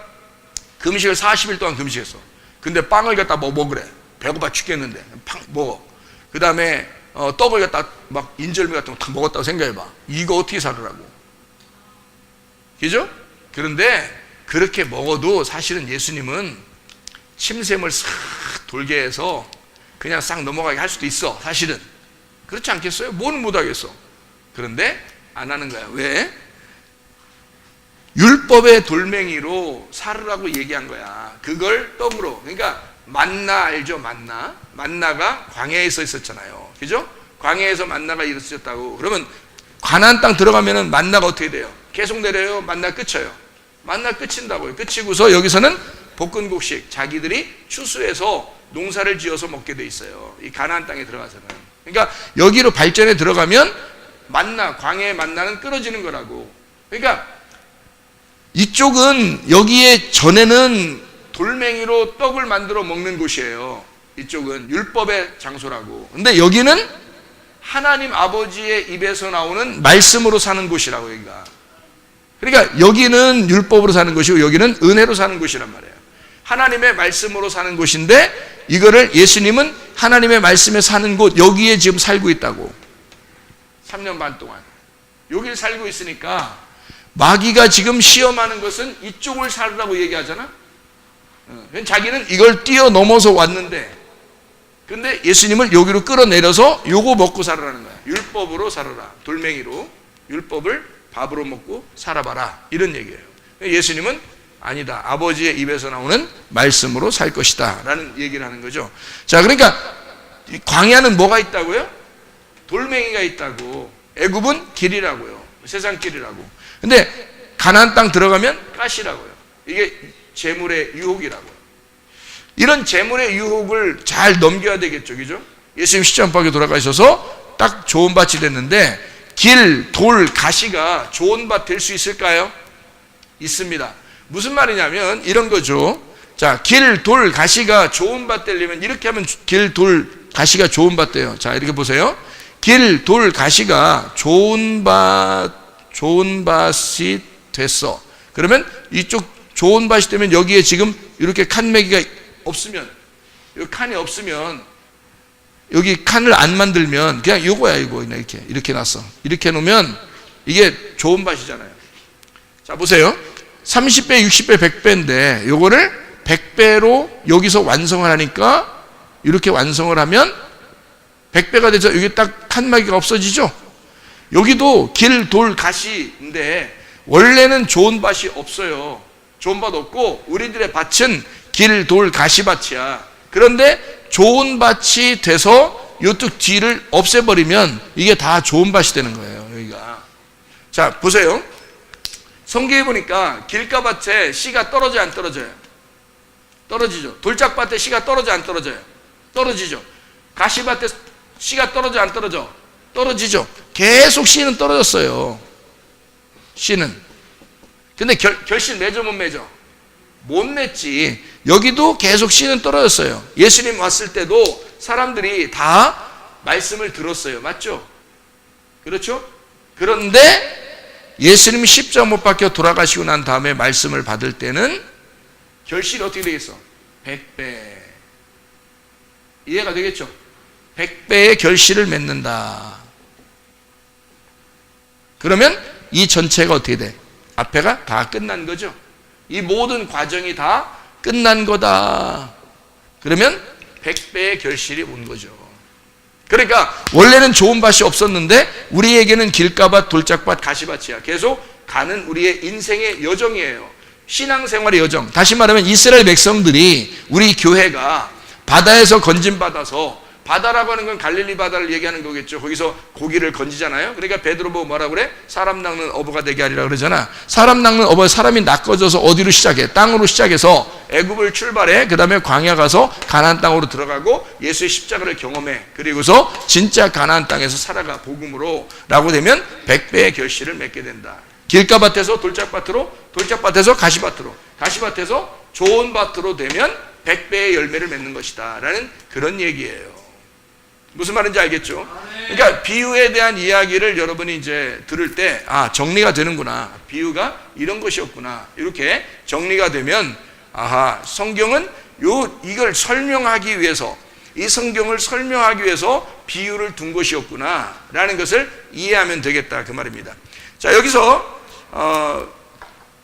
[SPEAKER 1] 금식을 40일 동안 금식했어. 근데 빵을 갖다 뭐 먹으래. 배고파 죽겠는데 팍 먹어. 그 다음에 떡을 갖다 막 인절미 같은 거 다 먹었다고 생각해봐. 이거 어떻게 살으라고? 그죠? 그런데 그렇게 먹어도 사실은 예수님은 침샘을 싹 돌게 해서 그냥 싹 넘어가게 할 수도 있어. 사실은 그렇지 않겠어요? 뭔 못하겠어. 그런데 안 하는 거야. 왜? 율법의 돌멩이로 살으라고 얘기한 거야. 그걸 떡으로. 그러니까 만나 알죠? 만나가 광야에서 있었잖아요. 그죠? 광야에서 만나가 있었다고. 그러면 가나안 땅 들어가면은 만나가 어떻게 돼요? 계속 내려요? 만나 끝쳐요? 만나 끝친다고요. 끝이고서 여기서는 볶은곡식, 자기들이 추수해서 농사를 지어서 먹게 돼 있어요. 이 가나안 땅에 들어가서는. 그러니까 여기로 발전에 들어가면 광야의 만나는 끊어지는 거라고. 그러니까 이쪽은 여기에 전에는 돌멩이로 떡을 만들어 먹는 곳이에요. 이쪽은 율법의 장소라고. 근데 여기는 하나님 아버지의 입에서 나오는 말씀으로 사는 곳이라고. 여기가. 그러니까 여기는 율법으로 사는 곳이고 여기는 은혜로 사는 곳이란 말이에요. 하나님의 말씀으로 사는 곳인데 이거를 예수님은 하나님의 말씀에 사는 곳, 여기에 지금 살고 있다고. 3년 반 동안 여기를 살고 있으니까 마귀가 지금 시험하는 것은 이쪽을 살으라고 얘기하잖아. 자기는 이걸 뛰어넘어서 왔는데, 근데 예수님을 여기로 끌어내려서 요거 먹고 살아라는 거야. 율법으로 살아라. 돌멩이로. 율법을 밥으로 먹고 살아봐라. 이런 얘기예요. 예수님은 아니다. 아버지의 입에서 나오는 말씀으로 살 것이다. 라는 얘기를 하는 거죠. 자, 그러니까 광야는 뭐가 있다고요? 돌멩이가 있다고. 애굽은 길이라고요. 세상 길이라고. 근데 가나안 땅 들어가면 가시라고요. 이게 재물의 유혹이라고요. 이런 재물의 유혹을 잘 넘겨야 되겠죠. 그죠? 예수님 십자가에 돌아가셔서 딱 좋은 밭이 됐는데 길, 돌, 가시가 좋은 밭 될 수 있을까요? 있습니다. 무슨 말이냐면 이런 거죠. 자, 길, 돌, 가시가 좋은 밭 되려면 이렇게 하면 길, 돌, 가시가 좋은 밭 돼요. 자, 이렇게 보세요. 길, 돌, 가시가 좋은 밭이 됐어. 그러면 이쪽 좋은 밭이 되면 여기에 지금 이렇게 칸매기가 없으면, 여기 칸이 없으면, 여기 칸을 안 만들면 그냥 이거야. 이거 그냥 이렇게 놨어. 이렇게 놓으면 이게 좋은 밭이잖아요. 자, 보세요. 30배, 60배, 100배인데 요거를 100배로 여기서 완성을 하니까 이렇게 완성을 하면 100배가 돼서 여기 딱 칸막이가 없어지죠. 여기도 길, 돌, 가시인데 원래는 좋은 밭이 없어요. 좋은 밭 없고 우리들의 밭은 길, 돌, 가시밭이야. 그런데 좋은 밭이 돼서 이쪽 뒤를 없애버리면 이게 다 좋은 밭이 되는 거예요. 여기가. 자, 보세요. 성경에 보니까 길가밭에 씨가 떨어져요, 안 떨어져요? 떨어지죠. 돌짝밭에 씨가 떨어져, 안 떨어져요? 떨어지죠. 가시밭에 씨가 떨어져, 안 떨어져? 떨어지죠. 계속 씨는 떨어졌어요. 씨는. 근데 결실 맺어, 못 맺어? 못 맺지. 여기도 계속 씨는 떨어졌어요. 예수님 왔을 때도 사람들이 다 말씀을 들었어요. 맞죠? 그렇죠? 그런데 예수님이 십자가 못 박혀 돌아가시고 난 다음에 말씀을 받을 때는 결실이 어떻게 되겠어? 100배. 이해가 되겠죠? 100배의 결실을 맺는다. 그러면 이 전체가 어떻게 돼? 앞에가 다 끝난 거죠. 이 모든 과정이 다 끝난 거다. 그러면 100배의 결실이 온 거죠. 그러니까 원래는 좋은 밭이 없었는데 우리에게는 길가밭, 돌짝밭, 가시밭이야. 계속 가는 우리의 인생의 여정이에요. 신앙생활의 여정. 다시 말하면 이스라엘 백성들이 우리 교회가 바다에서 건짐받아서, 바다라고 하는 건 갈릴리 바다를 얘기하는 거겠죠. 거기서 고기를 건지잖아요. 그러니까 베드로 보고 뭐라 그래? 사람 낚는 어부가 되게 하리라 그러잖아. 사람 낚는 어부, 사람이 낚아져서 어디로 시작해? 땅으로 시작해서 애굽을 출발해. 그 다음에 광야 가서 가나안 땅으로 들어가고 예수의 십자가를 경험해. 그리고서 진짜 가나안 땅에서 살아가, 복음으로. 라고 되면 100배의 결실을 맺게 된다. 길가밭에서 돌짝밭으로, 돌짝밭에서 가시밭으로, 가시밭에서 좋은 밭으로 되면 100배의 열매를 맺는 것이다 라는 그런 얘기예요. 무슨 말인지 알겠죠? 그러니까 비유에 대한 이야기를 여러분이 이제 들을 때, 아, 정리가 되는구나. 비유가 이런 것이었구나. 이렇게 정리가 되면, 아하, 성경은 이걸 설명하기 위해서, 이 성경을 설명하기 위해서 비유를 둔 것이었구나 라는 것을 이해하면 되겠다, 그 말입니다. 자, 여기서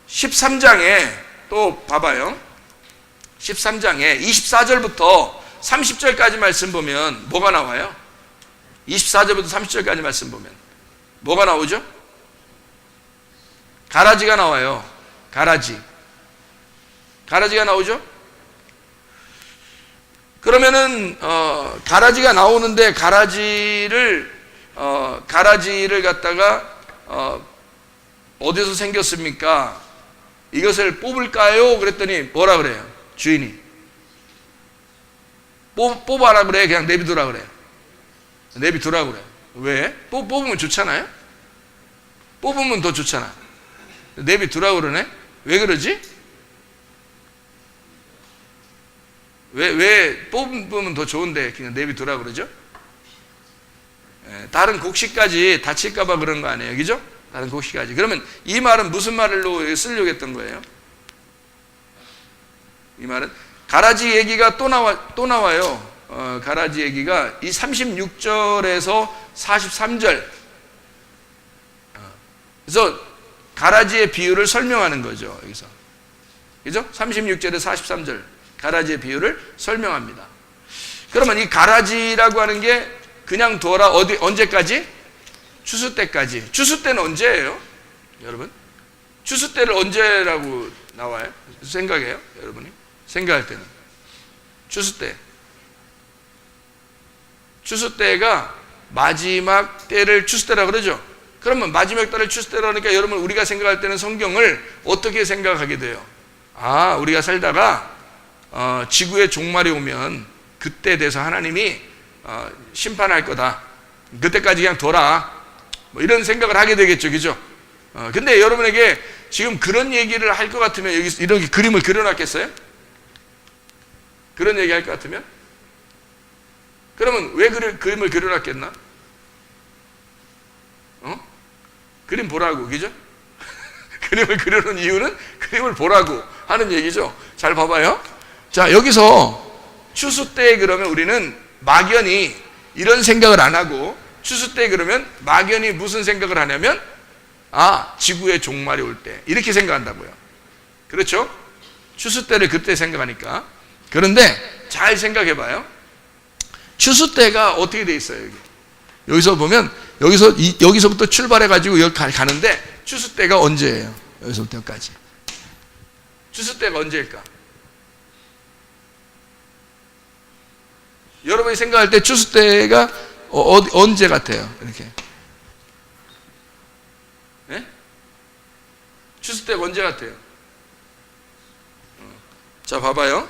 [SPEAKER 1] 13장에 또 봐봐요. 13장에 24절부터 30절까지 말씀 보면 뭐가 나와요? 24절부터 30절까지 말씀 보면 뭐가 나오죠? 가라지가 나와요. 가라지가 나오죠? 그러면은 가라지가 나오는데 가라지를 갖다가 어디서 생겼습니까? 이것을 뽑을까요? 그랬더니 뭐라 그래요? 주인이 뽑아라 그래? 그냥 내비두라 그래? 내비두라 그래? 왜? 뽑으면 좋잖아요? 뽑으면 더 좋잖아. 내비두라 그러네? 왜 그러지? 왜 뽑으면 더 좋은데 그냥 내비두라 그러죠? 다른 곡식까지 다칠까봐 그런 거 아니에요? 그죠? 다른 곡식까지. 그러면 이 말은 무슨 말로 쓰려고 했던 거예요? 이 말은 가라지 얘기가 또 나와요. 가라지 얘기가 이 36절에서 43절. 그래서 가라지의 비유를 설명하는 거죠. 여기서. 그죠? 36절에서 43절. 가라지의 비유를 설명합니다. 그러면 이 가라지라고 하는 게 그냥 둬라, 언제까지? 추수 때까지. 추수 때는 언제예요? 여러분? 추수 때를 언제라고 나와요? 생각해요? 여러분이? 생각할 때는. 추수 때. 추수 때가 마지막 때를 추수 때라고 그러죠? 그러면 마지막 때를 추수 때라니까 여러분 우리가 생각할 때는 성경을 어떻게 생각하게 돼요? 아, 우리가 살다가 지구의 종말이 오면 그때 돼서 하나님이 심판할 거다. 그때까지 그냥 둬라. 뭐 이런 생각을 하게 되겠죠. 그죠? 근데 여러분에게 지금 그런 얘기를 할 것 같으면 여기 이렇게 그림을 그려놨겠어요? 그런 얘기 할 것 같으면? 그러면 왜 그림을 그려놨겠나? 그림 보라고, 그죠? 그림을 그려놓은 이유는 그림을 보라고 하는 얘기죠. 잘 봐봐요. 자, 여기서 추수 때 그러면 우리는 막연히 이런 생각을 안 하고, 추수 때 그러면 막연히 무슨 생각을 하냐면, 아, 지구의 종말이 올 때. 이렇게 생각한다고요. 그렇죠? 추수 때를 그때 생각하니까. 그런데 잘 생각해 봐요. 추수 때가 어떻게 돼 있어요, 여기? 여기서 보면 여기서부터 출발해가지고 여기 가는데 추수 때가 언제예요? 여기서부터 여기까지. 추수 때가 언제일까? 여러분이 생각할 때 추수 때가 언제 같아요? 이렇게. 네? 추수 때가 언제 같아요? 자, 봐봐요.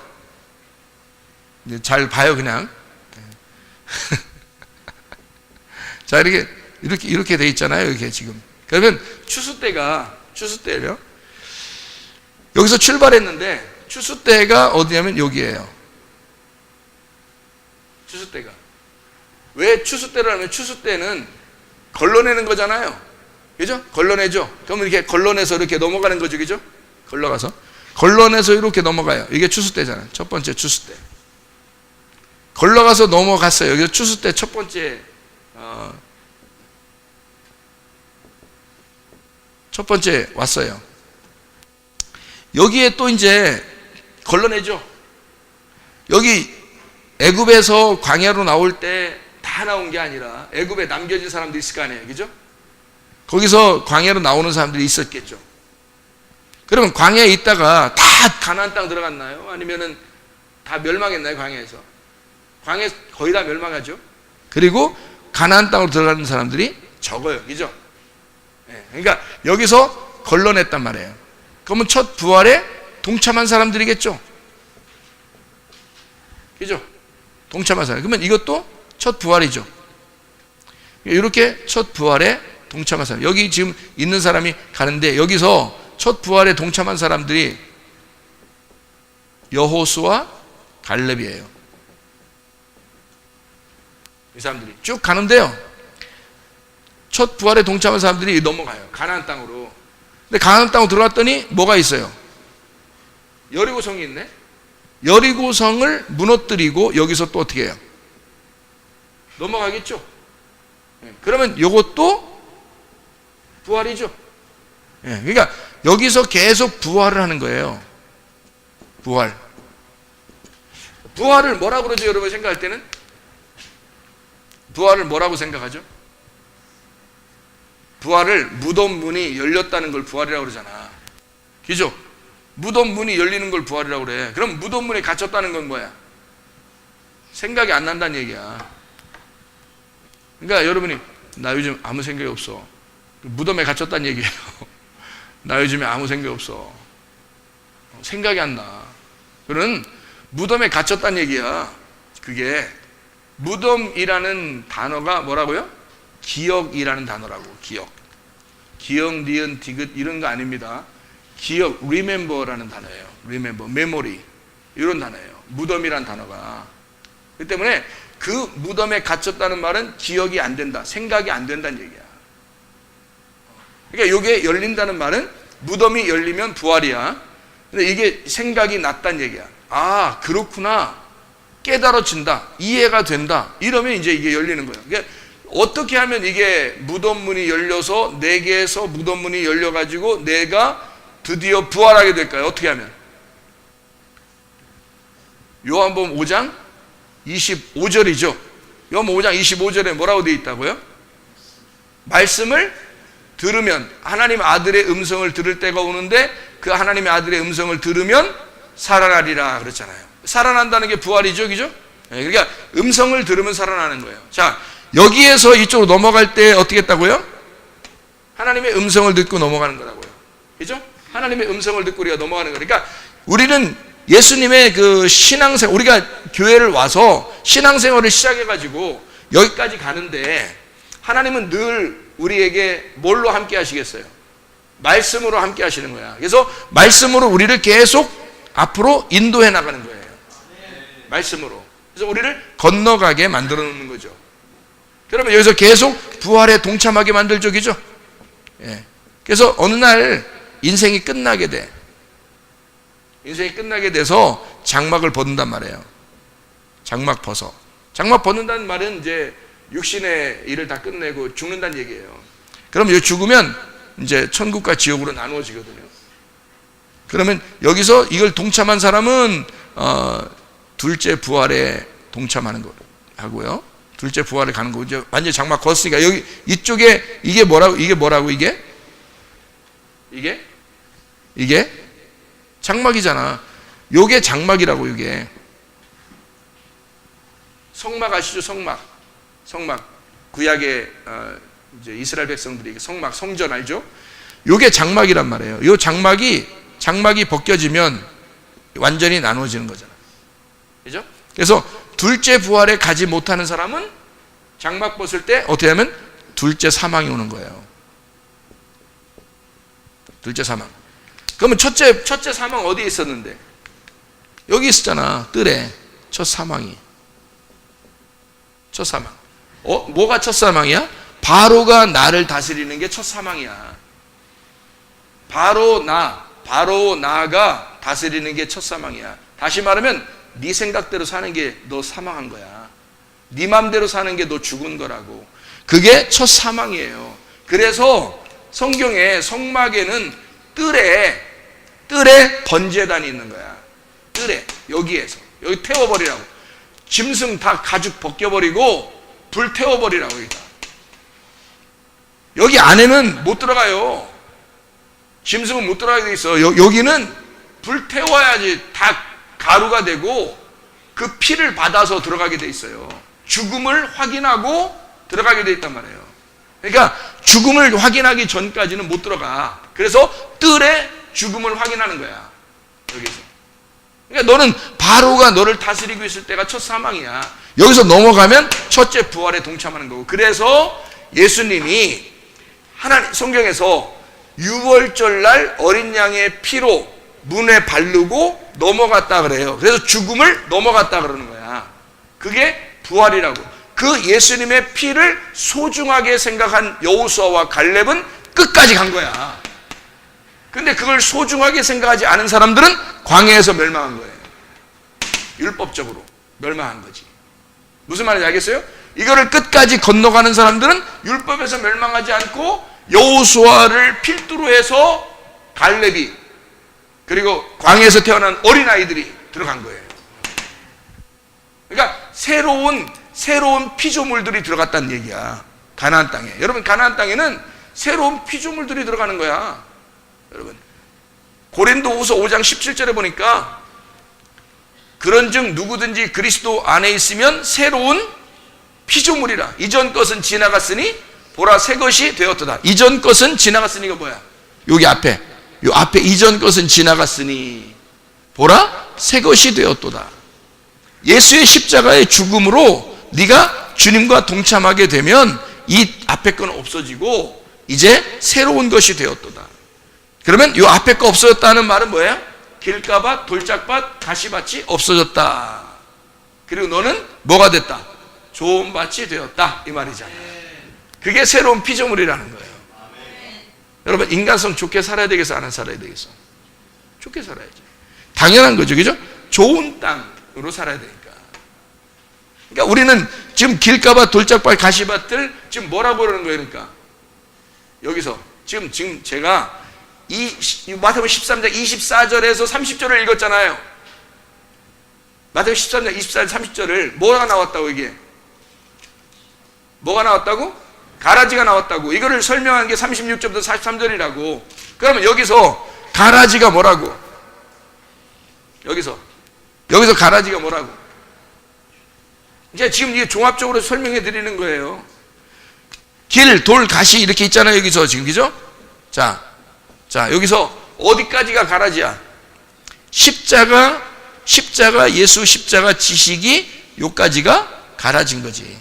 [SPEAKER 1] 이제 잘 봐요, 그냥. 자, 이렇게 돼 있잖아요, 이렇게 지금. 그러면 추수 때예요. 여기서 출발했는데, 추수 때가 어디냐면 여기예요. 추수 때가. 왜 추수 때라면 추수 때는 걸러내는 거잖아요. 그죠? 걸러내죠? 그러면 이렇게 걸러내서 이렇게 넘어가는 거죠, 그죠? 걸러내서 이렇게 넘어가요. 이게 추수 때잖아요. 첫 번째 추수 때. 걸러가서 넘어갔어요. 여기서 추수 때 첫 번째, 첫 번째 왔어요. 여기에 또 이제 걸러내죠. 여기 애굽에서 광야로 나올 때 다 나온 게 아니라 애굽에 남겨진 사람들이 있을 거 아니에요. 그죠? 거기서 광야로 나오는 사람들이 있었겠죠. 그러면 광야에 있다가 다 가나안 땅 들어갔나요? 아니면은 다 멸망했나요? 광야에서? 광야 거의 다 멸망하죠. 그리고 가나안 땅으로 들어가는 사람들이 적어요. 그죠? 네, 그러니까 여기서 걸러냈단 말이에요. 그러면 첫 부활에 동참한 사람들이겠죠. 그죠? 동참한 사람. 그러면 이것도 첫 부활이죠. 이렇게 첫 부활에 동참한 사람. 여기 지금 있는 사람이 가는데 여기서 첫 부활에 동참한 사람들이 여호수아, 갈렙이에요. 이 사람들이 쭉 가는데요. 첫 부활에 동참한 사람들이 넘어가요. 가나안 땅으로. 근데 가나안 땅으로 들어갔더니 뭐가 있어요? 여리고성이 있네. 여리고성을 무너뜨리고 여기서 또 어떻게 해요? 넘어가겠죠. 그러면 이것도 부활이죠. 그러니까 여기서 계속 부활을 하는 거예요. 부활을 뭐라고 그러죠? 여러분 생각할 때는? 부활을 뭐라고 생각하죠? 부활을 무덤 문이 열렸다는 걸 부활이라고 그러잖아. 그죠? 무덤 문이 열리는 걸 부활이라고 그래. 그럼 무덤 문에 갇혔다는 건 뭐야? 생각이 안 난다는 얘기야. 그러니까 여러분이 나 요즘 아무 생각이 없어. 무덤에 갇혔다는 얘기예요. 나 요즘에 아무 생각이 없어. 생각이 안 나. 그런 무덤에 갇혔다는 얘기야. 그게 무덤이라는 단어가 뭐라고요? 기억이라는 단어라고. 기억, 니은, 디귿 이런 거 아닙니다. 기억, remember라는 단어예요. remember, memory 이런 단어예요. 무덤이라는 단어가. 그 때문에 그 무덤에 갇혔다는 말은 기억이 안 된다, 생각이 안 된다는 얘기야. 그러니까 이게 열린다는 말은 무덤이 열리면 부활이야. 근데 이게 생각이 났다는 얘기야. 아, 그렇구나. 깨달아진다. 이해가 된다. 이러면 이제 이게 열리는 거예요. 그러니까 어떻게 하면 이게 무덤문이 열려서 내게에서 무덤문이 열려가지고 내가 드디어 부활하게 될까요? 어떻게 하면? 요한복음 5장 25절이죠. 요한복음 5장 25절에 뭐라고 되어 있다고요? 말씀을 들으면 하나님의 아들의 음성을 들을 때가 오는데 그 하나님의 아들의 음성을 들으면 살아나리라 그랬잖아요. 살아난다는 게 부활이죠. 그죠? 그러니까 음성을 들으면 살아나는 거예요. 자, 여기에서 이쪽으로 넘어갈 때 어떻게 했다고요? 하나님의 음성을 듣고 넘어가는 거라고요. 그죠? 하나님의 음성을 듣고 우리가 넘어가는 거예요. 그러니까 우리는 예수님의 그 신앙생활, 우리가 교회를 와서 신앙생활을 시작해가지고 여기까지 가는데 하나님은 늘 우리에게 뭘로 함께 하시겠어요? 말씀으로 함께 하시는 거야. 그래서 말씀으로 우리를 계속 앞으로 인도해 나가는 거예요. 말씀으로. 그래서 우리를 건너가게 만들어 놓는 거죠. 그러면 여기서 계속 부활에 동참하게 만들죠. 그죠? 예. 그래서 어느 날 인생이 끝나게 돼. 인생이 끝나게 돼서 장막을 벗는단 말이에요. 장막 벗어. 장막 벗는다는 말은 이제 육신의 일을 다 끝내고 죽는다는 얘기예요. 그럼 여기 죽으면 이제 천국과 지옥으로 나누어지거든요. 그러면 여기서 이걸 동참한 사람은 둘째 부활에 동참하는 거 하고요. 둘째 부활에 가는 거. 이제 완전히 장막 걷으니까 여기 이쪽에 이게 뭐라고? 이게 장막이잖아. 요게 장막이라고. 요게 성막 아시죠? 성막 구약의 이제 이스라엘 백성들이 성막 성전 알죠? 요게 장막이란 말이에요. 요 장막이 벗겨지면 완전히 나눠지는 거잖아. 그죠? 그래서 둘째 부활에 가지 못하는 사람은 장막 벗을 때 어떻게 하면 둘째 사망이 오는 거예요. 둘째 사망. 그러면 첫째 사망 어디에 있었는데? 여기 있었잖아. 뜰에. 첫 사망이. 첫 사망. 뭐가 첫 사망이야? 바로가 나를 다스리는 게 첫 사망이야. 바로 나가 다스리는 게 첫 사망이야. 다시 말하면 네 생각대로 사는 게 너 사망한 거야. 네 맘대로 사는 게 너 죽은 거라고. 그게 첫 사망이에요. 그래서 성경에 성막에는 뜰에 번제단이 있는 거야. 뜰에 여기에서 여기 태워버리라고. 짐승 다 가죽 벗겨버리고 불 태워버리라고. 여기 안에는 못 들어가요. 짐승은 못 들어가게 돼 있어. 여기는 불 태워야지 다 가루가 되고 그 피를 받아서 들어가게 돼 있어요. 죽음을 확인하고 들어가게 돼 있단 말이에요. 그러니까 죽음을 확인하기 전까지는 못 들어가. 그래서 뜰에 죽음을 확인하는 거야. 여기서. 그러니까 너는 바로가 너를 다스리고 있을 때가 첫 사망이야. 여기서 넘어가면 첫째 부활에 동참하는 거고. 그래서 예수님이 하나님 성경에서 유월절 날 어린 양의 피로 문에 바르고 넘어갔다 그래요. 그래서 죽음을 넘어갔다 그러는 거야. 그게 부활이라고. 그 예수님의 피를 소중하게 생각한 여호수아와 갈렙은 끝까지 간 거야. 근데 그걸 소중하게 생각하지 않은 사람들은 광야에서 멸망한 거예요. 율법적으로 멸망한 거지. 무슨 말인지 알겠어요? 이거를 끝까지 건너가는 사람들은 율법에서 멸망하지 않고 여호수아를 필두로 해서 갈렙이 그리고 광야에서 태어난 어린아이들이 들어간 거예요. 그러니까 새로운 피조물들이 들어갔다는 얘기야. 가나안 땅에. 여러분, 가나안 땅에는 새로운 피조물들이 들어가는 거야. 여러분, 고린도후서 5장 17절에 보니까 그런즉 누구든지 그리스도 안에 있으면 새로운 피조물이라. 이전 것은 지나갔으니 보라 새 것이 되었도다. 이전 것은 지나갔으니가 뭐야? 여기 앞에 요 앞에 이전 것은 지나갔으니 보라 새 것이 되었도다. 예수의 십자가의 죽음으로 네가 주님과 동참하게 되면 이 앞에 건 없어지고 이제 새로운 것이 되었도다. 그러면 이 앞에 거 없어졌다는 말은 뭐예요? 길가밭, 돌짝밭, 가시밭이 없어졌다. 그리고 너는 뭐가 됐다? 좋은 밭이 되었다. 이 말이잖아요. 그게 새로운 피조물이라는 거예요. 여러분, 인간성 좋게 살아야 되겠어? 안 살아야 되겠어? 좋게 살아야죠. 당연한 거죠. 그죠? 좋은 땅으로 살아야 되니까. 그러니까 우리는 지금 길가밭, 돌짝밭, 가시밭들 지금 뭐라고 그러는 거예요? 그러니까 여기서 지금 제가 이 마태복음 13장 24절에서 30절을 읽었잖아요. 마태복음 13장 24절 30절을 뭐가 나왔다고 이게? 뭐가 나왔다고? 가라지가 나왔다고. 이거를 설명한 게 36절부터 43절이라고. 그러면 여기서 가라지가 뭐라고? 여기서 가라지가 뭐라고? 이제 지금 이게 종합적으로 설명해 드리는 거예요. 길, 돌, 가시 이렇게 있잖아요. 여기서 지금 그죠? 자, 여기서 어디까지가 가라지야? 십자가 예수 십자가 지식이 요까지가 가라진 거지.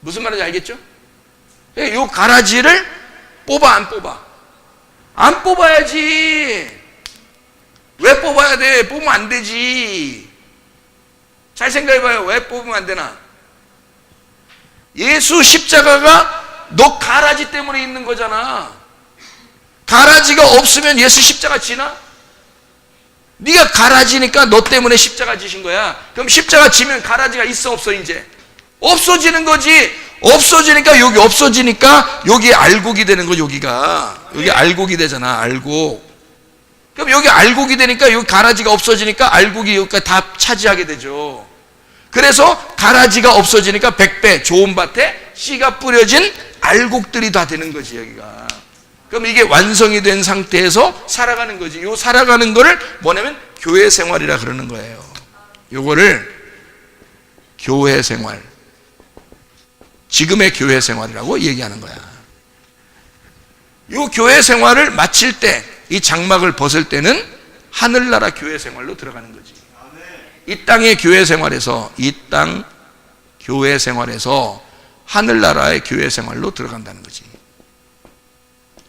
[SPEAKER 1] 무슨 말인지 알겠죠? 요 가라지를 뽑아 안 뽑아? 안 뽑아야지. 왜 뽑아야 돼? 뽑으면 안 되지. 잘 생각해봐요. 왜 뽑으면 안 되나? 예수 십자가가 너 가라지 때문에 있는 거잖아. 가라지가 없으면 예수 십자가 지나? 네가 가라지니까 너 때문에 십자가 지신 거야. 그럼 십자가 지면 가라지가 있어 없어? 이제 없어지는 거지. 없어지니까 여기 없어지니까 여기 알곡이 되는 거. 여기 알곡이 되잖아. 알곡. 그럼 여기 알곡이 되니까 여기 가라지가 없어지니까 알곡이 여기까지 다 차지하게 되죠. 그래서 가라지가 없어지니까 100배 좋은 밭에 씨가 뿌려진 알곡들이 다 되는 거지 여기가. 그럼 이게 완성이 된 상태에서 살아가는 거지. 요 살아가는 거를 뭐냐면 교회 생활이라 그러는 거예요. 요거를 교회 생활, 지금의 교회 생활이라고 얘기하는 거야. 요 교회 생활을 마칠 때, 이 장막을 벗을 때는 하늘나라 교회 생활로 들어가는 거지. 이 땅의 교회 생활에서, 이 땅 교회 생활에서 하늘나라의 교회 생활로 들어간다는 거지.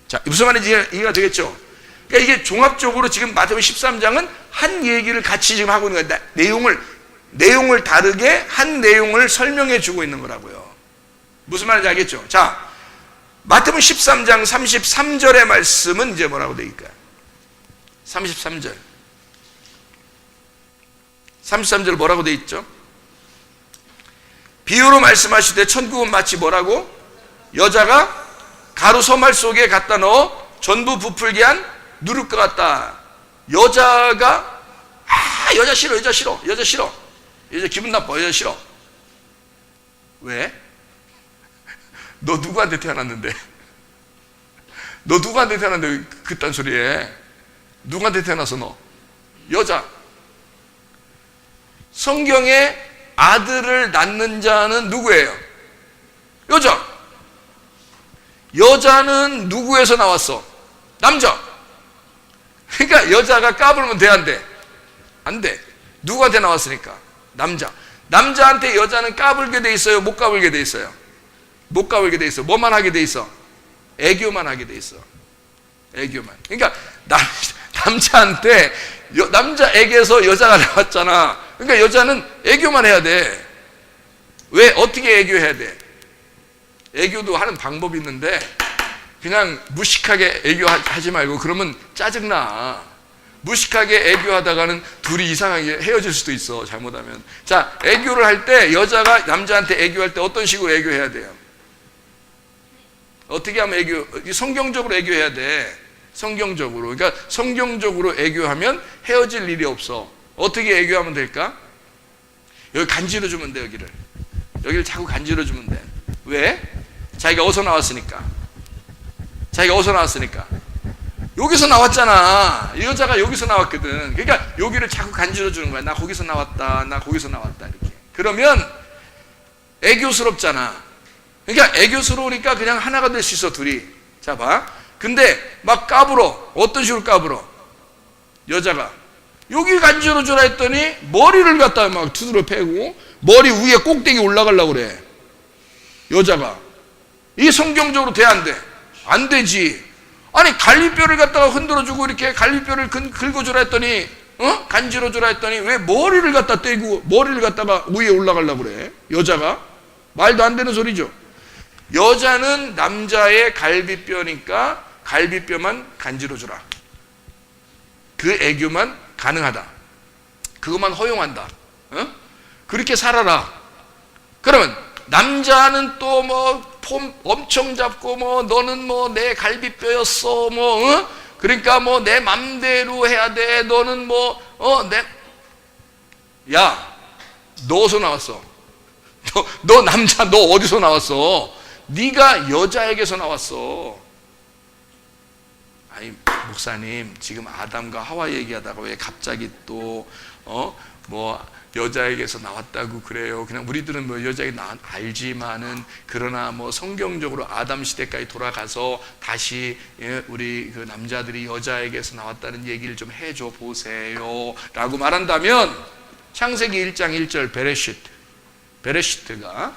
[SPEAKER 1] 자, 무슨 말인지 이해가 되겠죠? 그러니까 이게 종합적으로 지금 마태복음 13장은 한 얘기를 같이 지금 하고 있는 거야. 내용을 다르게 한 내용을 설명해 주고 있는 거라고요. 무슨 말인지 알겠죠? 자, 마태복음 13장 33절의 말씀은 이제 뭐라고 되어 있을까요? 33절. 33절 뭐라고 되어 있죠? 비유로 말씀하실 때 천국은 마치 뭐라고? 여자가 가루 소말 속에 갖다 넣어 전부 부풀게 한 누룩과 같다. 여자가 여자 싫어, 여자 싫어, 여자 싫어, 여자 기분 나빠, 여자 싫어. 왜? 너 누구한테 태어났는데? 너 누구한테 태어났는데 그딴 소리 해? 누구한테 태어나서 너? 여자. 성경에 아들을 낳는 자는 누구예요? 여자. 여자는 누구에서 나왔어? 남자. 그러니까 여자가 까불면 돼, 안 돼? 안 돼. 누구한테 나왔으니까? 남자. 남자한테 여자는 까불게 돼 있어요? 못 까불게 돼 있어요? 못 까불게 돼 있어. 뭐만 하게 돼 있어? 애교만 하게 돼 있어. 애교만. 그러니까 남자한테 남자에게서 여자가 나왔잖아. 그러니까 여자는 애교만 해야 돼. 왜? 어떻게 애교해야 돼? 애교도 하는 방법이 있는데 그냥 무식하게 애교하지 말고 그러면 짜증나. 무식하게 애교하다가는 둘이 이상하게 헤어질 수도 있어, 잘못하면. 자, 애교를 할 때 여자가 남자한테 애교할 때 어떤 식으로 애교해야 돼요? 어떻게 하면 성경적으로 애교해야 돼. 성경적으로. 그러니까 성경적으로 애교하면 헤어질 일이 없어. 어떻게 애교하면 될까? 여기 간지러주면 돼. 여기를 자꾸 간지러주면 돼. 왜? 자기가 어디서 나왔으니까. 여기서 나왔잖아. 이 여자가 여기서 나왔거든. 그러니까 여기를 자꾸 간지러주는 거야. 나 거기서 나왔다, 나 거기서 나왔다, 이렇게. 그러면 애교스럽잖아. 그러니까 애교스러우니까 그냥 하나가 될 수 있어, 둘이. 자, 봐. 근데 막 까불어. 어떤 식으로 까불어? 여자가 여기 간지러주라 했더니 머리를 갖다 막 두드려 패고 머리 위에 꼭대기 올라가려고 그래. 여자가. 이게 성경적으로 돼, 안 돼? 안 되지. 아니, 갈비뼈를 갖다가 흔들어주고 이렇게 갈비뼈를 긁어주라 했더니, 간지러주라 했더니 왜 머리를 갖다 떼고 머리를 갖다가 위에 올라가려고 그래? 여자가. 말도 안 되는 소리죠. 여자는 남자의 갈비뼈니까 갈비뼈만 간지러주라. 그 애교만 가능하다. 그것만 허용한다. 그렇게 살아라. 그러면 남자는 또 뭐 폼 엄청 잡고 뭐 너는 뭐 내 갈비뼈였어 뭐 그러니까 뭐 내 맘대로 해야 돼. 너는 뭐 야, 너 어디서 나왔어? 너 남자 너 어디서 나왔어? 네가 여자에게서 나왔어. 아니, 목사님 지금 아담과 하와 얘기하다가 왜 갑자기 또 뭐 여자에게서 나왔다고 그래요? 그냥 우리들은 뭐 여자에게 알지만은, 그러나 뭐 성경적으로 아담 시대까지 돌아가서 다시 우리 그 남자들이 여자에게서 나왔다는 얘기를 좀 해줘 보세요 라고 말한다면, 창세기 1장 1절 베레시트가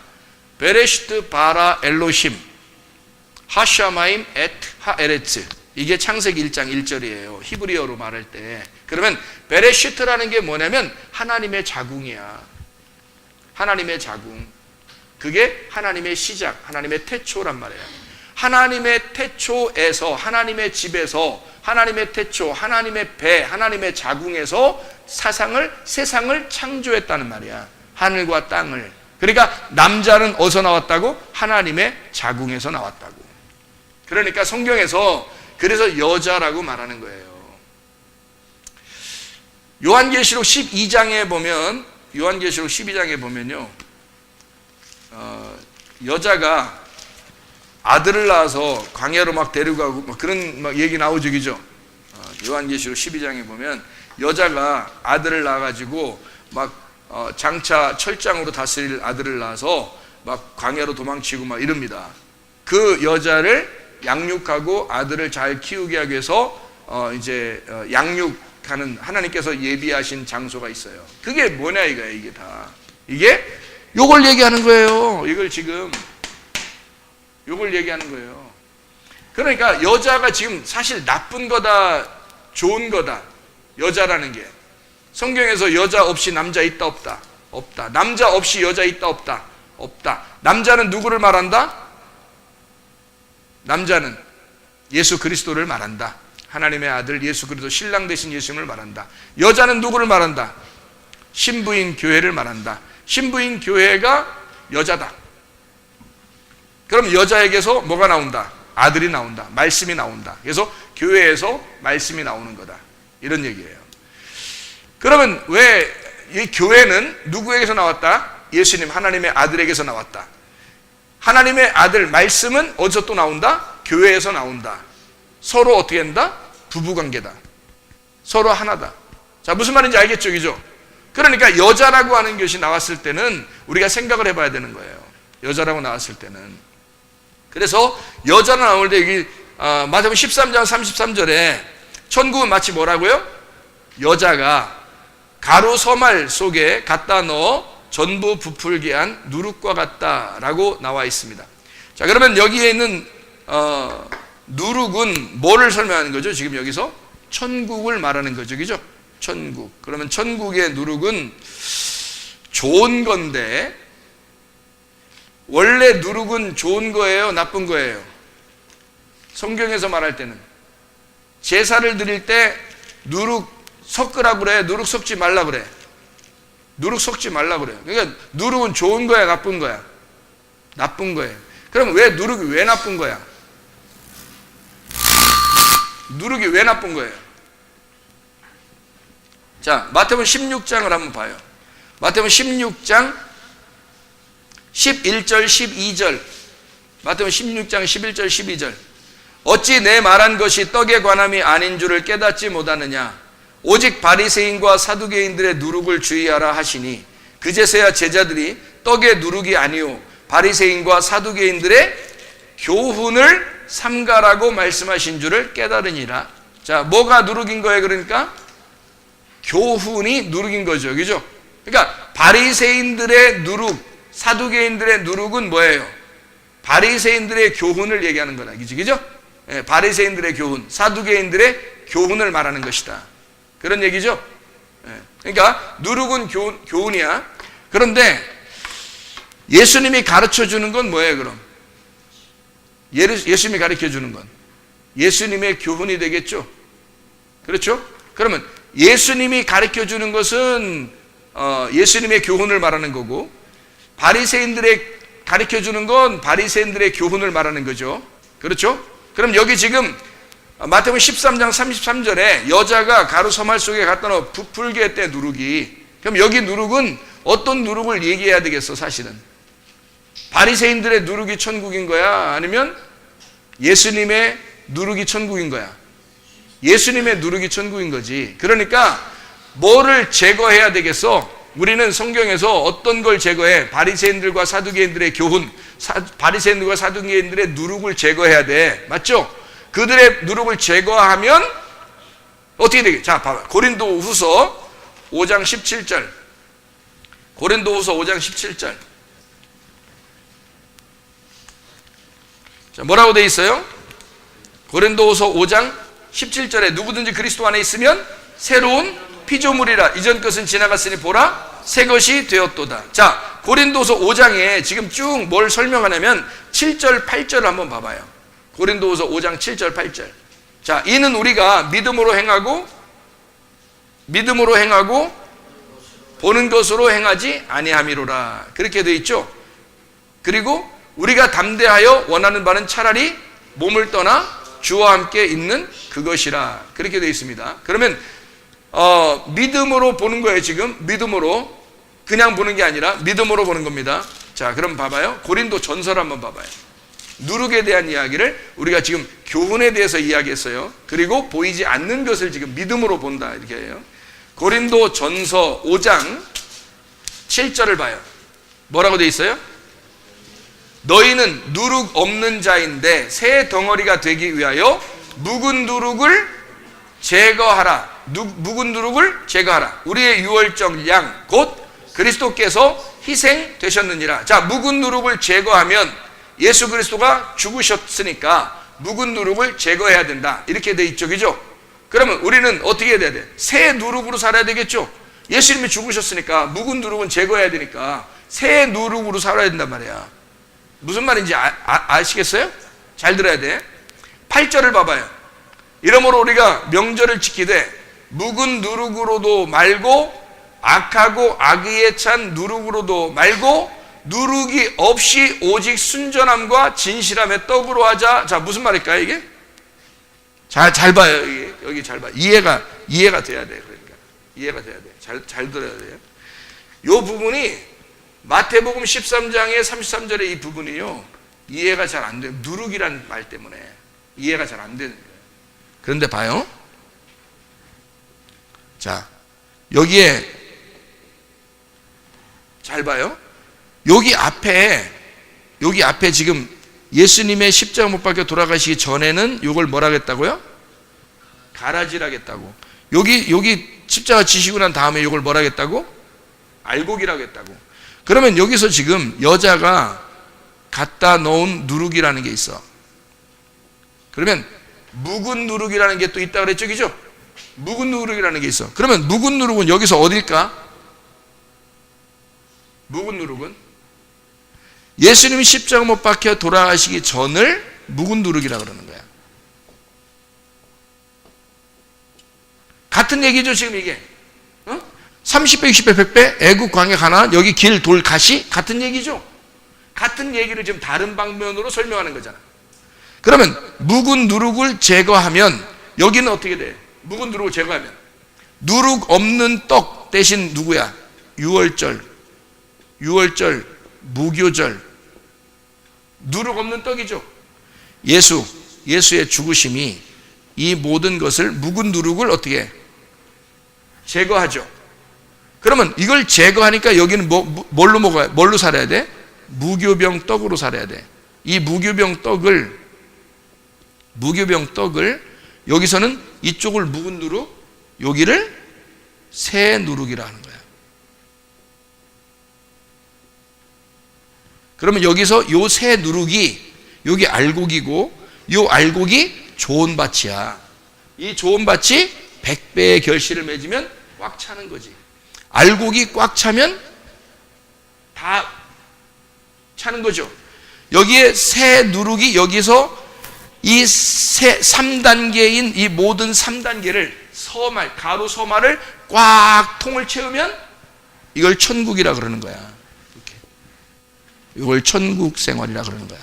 [SPEAKER 1] 베레시트 바라 엘로힘 하샤마임 엣 하에레츠, 이게 창세기 1장 1절이에요. 히브리어로 말할 때. 그러면 베레시트라는 게 뭐냐면 하나님의 자궁이야. 하나님의 자궁. 그게 하나님의 시작, 하나님의 태초란 말이에요. 하나님의 태초에서, 하나님의 집에서, 하나님의 태초, 하나님의 배, 하나님의 자궁에서 세상을 창조했다는 말이야. 하늘과 땅을. 그러니까 남자는 어디서 나왔다고? 하나님의 자궁에서 나왔다고. 그러니까 성경에서 그래서 여자라고 말하는 거예요. 요한계시록 12장에 보면 요한계시록 12장에 보면요, 여자가 아들을 낳아서 광야로 막 데려가고 막 그런 막 얘기 나오죠, 그죠? 요한계시록 12장에 보면 여자가 아들을 낳아가지고 막 장차 철장으로 다스릴 아들을 낳아서 막 광야로 도망치고 막 이럽니다. 그 여자를 양육하고 아들을 잘 키우게 하기 위해서 이제 양육하는 하나님께서 예비하신 장소가 있어요. 그게 뭐냐 이거예요. 이게 다 이게 요걸 얘기하는 거예요. 이걸 지금 요걸 얘기하는 거예요. 그러니까 여자가 지금 사실 나쁜 거다 좋은 거다, 여자라는 게 성경에서 여자 없이 남자 있다 없다? 없다. 남자 없이 여자 있다 없다? 없다. 남자는 누구를 말한다? 남자는 예수 그리스도를 말한다. 하나님의 아들 예수 그리스도 신랑 되신 예수님을 말한다. 여자는 누구를 말한다? 신부인 교회를 말한다. 신부인 교회가 여자다. 그럼 여자에게서 뭐가 나온다? 아들이 나온다. 말씀이 나온다. 그래서 교회에서 말씀이 나오는 거다. 이런 얘기예요. 그러면 왜 이 교회는 누구에게서 나왔다? 예수님 하나님의 아들에게서 나왔다. 하나님의 아들 말씀은 어디서 또 나온다? 교회에서 나온다. 서로 어떻게 한다? 부부관계다. 서로 하나다. 자, 무슨 말인지 알겠죠? 그죠? 그러니까 여자라고 하는 것이 나왔을 때는 우리가 생각을 해봐야 되는 거예요. 여자라고 나왔을 때는. 그래서 여자로 나올 때 여기 마태복음 13장 33절에 천국은 마치 뭐라고요? 여자가 가루 서말 속에 갖다 넣어 전부 부풀게 한 누룩과 같다라고 나와 있습니다. 자, 그러면 여기에 있는 누룩은 뭐를 설명하는 거죠? 지금 여기서 천국을 말하는 거죠, 그죠? 천국. 그러면 천국의 누룩은 좋은 건데 원래 누룩은 좋은 거예요, 나쁜 거예요? 성경에서 말할 때는 제사를 드릴 때 누룩 섞으라고 그래, 누룩 섞지 말라 그래. 누룩 섞지 말라 그래요. 그러니까 누룩은 좋은 거야, 나쁜 거야? 나쁜 거예요. 그럼 왜 누룩이 왜 나쁜 거야? 누룩이 왜 나쁜 거예요? 자, 마태복음 16장을 한번 봐요. 마태복음 16장 11절 12절. 마태복음 16장 11절 12절. 어찌 내 말한 것이 떡에 관함이 아닌 줄을 깨닫지 못하느냐? 오직 바리새인과 사두개인들의 누룩을 주의하라 하시니 그제서야 제자들이 떡의 누룩이 아니오 바리새인과 사두개인들의 교훈을 삼가라고 말씀하신 줄을 깨달으니라. 자, 뭐가 누룩인 거예요? 그러니까 교훈이 누룩인 거죠, 그죠? 그러니까 바리새인들의 누룩, 사두개인들의 누룩은 뭐예요? 바리새인들의 교훈을 얘기하는 거다, 그죠? 예, 바리새인들의 교훈, 사두개인들의 교훈을 말하는 것이다. 그런 얘기죠? 그러니까 누룩은 교훈이야. 그런데 예수님이 가르쳐 주는 건 뭐예요, 그럼? 예수님이 가르쳐 주는 건 예수님의 교훈이 되겠죠? 그렇죠? 그러면 예수님이 가르쳐 주는 것은 예수님의 교훈을 말하는 거고 바리새인들의 가르쳐 주는 건 바리새인들의 교훈을 말하는 거죠. 그렇죠? 그럼 여기 지금 마태복음 13장 33절에 여자가 가루 서말 속에 갖다 넣어 부풀게 했대, 누룩이. 그럼 여기 누룩은 어떤 누룩을 얘기해야 되겠어, 사실은? 바리새인들의 누룩이 천국인 거야? 아니면 예수님의 누룩이 천국인 거야? 예수님의 누룩이 천국인 거지. 그러니까 뭐를 제거해야 되겠어? 우리는 성경에서 어떤 걸 제거해? 바리새인들과 사두개인들의 교훈, 바리새인들과 사두개인들의 누룩을 제거해야 돼. 맞죠? 그들의 누룩을 제거하면 어떻게 되겠죠? 자, 봐봐. 고린도후서 5장 17절. 고린도후서 5장 17절. 자, 뭐라고 돼 있어요? 고린도후서 5장 17절에 누구든지 그리스도 안에 있으면 새로운 피조물이라. 이전 것은 지나갔으니 보라 새 것이 되었도다. 자, 고린도후서 5장에 지금 쭉 뭘 설명하냐면 7절 8절을 한번 봐봐요. 고린도후서 5장 7절 8절. 자, 이는 우리가 믿음으로 행하고 보는 것으로 행하지 아니함이로라. 그렇게 되어 있죠. 그리고 우리가 담대하여 원하는 바는 차라리 몸을 떠나 주와 함께 있는 그것이라. 그렇게 되어 있습니다. 그러면 믿음으로 보는 거예요, 지금. 믿음으로. 그냥 보는 게 아니라 믿음으로 보는 겁니다. 자, 그럼 봐봐요. 고린도 전서를 한번 봐봐요. 누룩에 대한 이야기를 우리가 지금 교훈에 대해서 이야기했어요. 그리고 보이지 않는 것을 지금 믿음으로 본다 이렇게 해요. 고린도 전서 5장 7절을 봐요. 뭐라고 돼 있어요? 너희는 누룩 없는 자인데 새 덩어리가 되기 위하여 묵은 누룩을 제거하라. 묵은 누룩을 제거하라. 우리의 유월절 양 곧 그리스도께서 희생되셨느니라. 자, 묵은 누룩을 제거하면 예수 그리스도가 죽으셨으니까 묵은 누룩을 제거해야 된다. 이렇게 돼 있죠. 그죠? 그러면 우리는 어떻게 해야 돼? 새 누룩으로 살아야 되겠죠? 예수님이 죽으셨으니까 묵은 누룩은 제거해야 되니까 새 누룩으로 살아야 된단 말이야. 무슨 말인지 아시겠어요? 잘 들어야 돼. 8절을 봐봐요. 이러므로 우리가 명절을 지키되 묵은 누룩으로도 말고 악하고 악의에 찬 누룩으로도 말고 누룩이 없이 오직 순전함과 진실함의 떡으로 하자. 자, 무슨 말일까요 이게? 잘 봐요. 이게. 여기 잘 봐. 이해가 돼야 돼. 그러니까 이해가 돼야 돼. 잘 들어야 돼요. 요 부분이 마태복음 13장의 33절의 이 부분이요, 이해가 잘 안 돼요. 누룩이라는 말 때문에 이해가 잘 안 되는 거예요. 그런데 봐요. 자, 여기에 잘 봐요. 여기 앞에 지금 예수님의 십자가 못 박혀 돌아가시기 전에는 이걸 뭐라 하겠다고요? 가라지라겠다고. 여기 십자가 지시고 난 다음에 이걸 뭐라 하겠다고? 알곡이라고 했다고. 그러면 여기서 지금 여자가 갖다 놓은 누룩이라는 게 있어. 그러면 묵은 누룩이라는 게 또 있다 그랬죠, 그죠? 묵은 누룩이라는 게 있어. 그러면 묵은 누룩은 여기서 어딜까? 묵은 누룩은 예수님이 십자가 못 박혀 돌아가시기 전을 묵은 누룩이라고 그러는 거야. 같은 얘기죠, 지금 이게. 30배, 60배, 100배, 애국, 광야, 가나안, 여기 길, 돌, 가시 같은 얘기죠. 같은 얘기를 지금 다른 방면으로 설명하는 거잖아. 그러면 묵은 누룩을 제거하면 여기는 어떻게 돼? 묵은 누룩을 제거하면 누룩 없는 떡 대신 누구야? 유월절, 무교절, 누룩 없는 떡이죠. 예수의 죽으심이 이 모든 것을, 묵은 누룩을 어떻게 해? 제거하죠. 그러면 이걸 제거하니까 여기는 뭘로 살아야 돼? 무교병 떡으로 살아야 돼. 이 무교병 떡을 여기서는 이쪽을 묵은 누룩, 여기를 새 누룩이라 하는 거야. 그러면 여기서 요 새 누룩이 여기 알곡이고, 요 알곡이 좋은 밭이야. 이 좋은 밭이 100배의 결실을 맺으면 꽉 차는 거지. 알곡이 꽉 차면 다 차는 거죠. 여기에 새 누룩이 여기서 이 3단계인 이 모든 3단계를 가로 서말을 꽉 통을 채우면 이걸 천국이라 그러는 거야. 이렇게. 이걸 천국 생활이라 그러는 거야.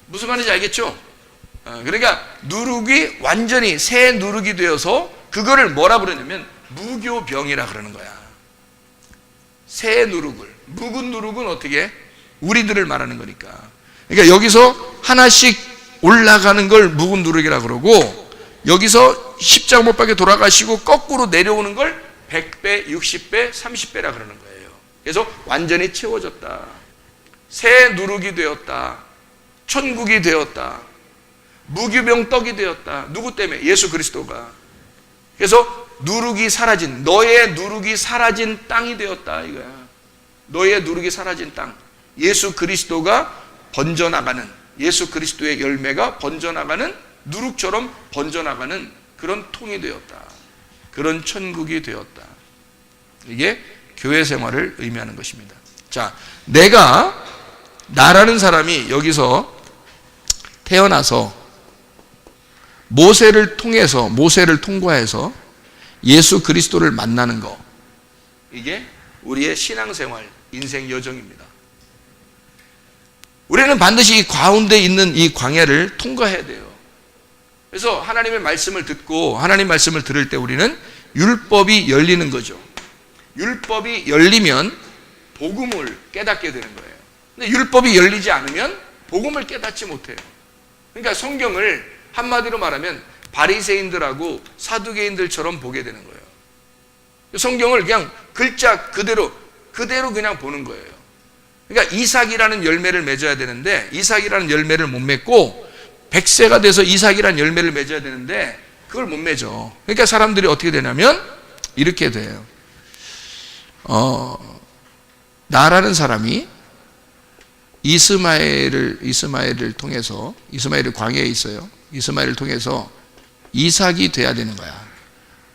[SPEAKER 1] 무슨 말인지 알겠죠? 그러니까 누룩이 완전히 새 누룩이 되어서 그거를 뭐라 그러냐면 무교병이라 그러는 거야. 새 누룩을. 묵은 누룩은 어떻게? 우리들을 말하는 거니까. 그러니까 여기서 하나씩 올라가는 걸 묵은 누룩이라 그러고, 여기서 십자가 못 박혀 돌아가시고 거꾸로 내려오는 걸 100배, 60배, 30배라 그러는 거예요. 그래서 완전히 채워졌다. 새 누룩이 되었다. 천국이 되었다. 무교병 떡이 되었다. 누구 때문에? 예수 그리스도가. 그래서 누룩이 사라진, 너의 누룩이 사라진 땅이 되었다 이거야. 너의 누룩이 사라진 땅. 예수 그리스도가 번져나가는, 예수 그리스도의 열매가 번져나가는, 누룩처럼 번져나가는 그런 통이 되었다. 그런 천국이 되었다. 이게 교회 생활을 의미하는 것입니다. 자, 나라는 사람이 여기서 태어나서 모세를 통과해서 예수 그리스도를 만나는 거, 이게 우리의 신앙생활, 인생 여정입니다. 우리는 반드시 이 가운데 있는 이 광야를 통과해야 돼요. 그래서 하나님의 말씀을 듣고 하나님 말씀을 들을 때 우리는 율법이 열리는 거죠. 율법이 열리면 복음을 깨닫게 되는 거예요. 근데 율법이 열리지 않으면 복음을 깨닫지 못해요. 그러니까 성경을 한마디로 말하면 바리새인들하고 사두개인들처럼 보게 되는 거예요. 성경을 그냥 글자 그대로 그냥 보는 거예요. 그러니까 이삭이라는 열매를 맺어야 되는데 이삭이라는 열매를 못 맺고 100세가 돼서 이삭이라는 열매를 맺어야 되는데 그걸 못 맺어. 그러니까 사람들이 어떻게 되냐면 이렇게 돼요. 나라는 사람이 이스마엘을 통해서, 이스마엘이 광야에 있어요. 이스마엘을 통해서 이삭이 돼야 되는 거야.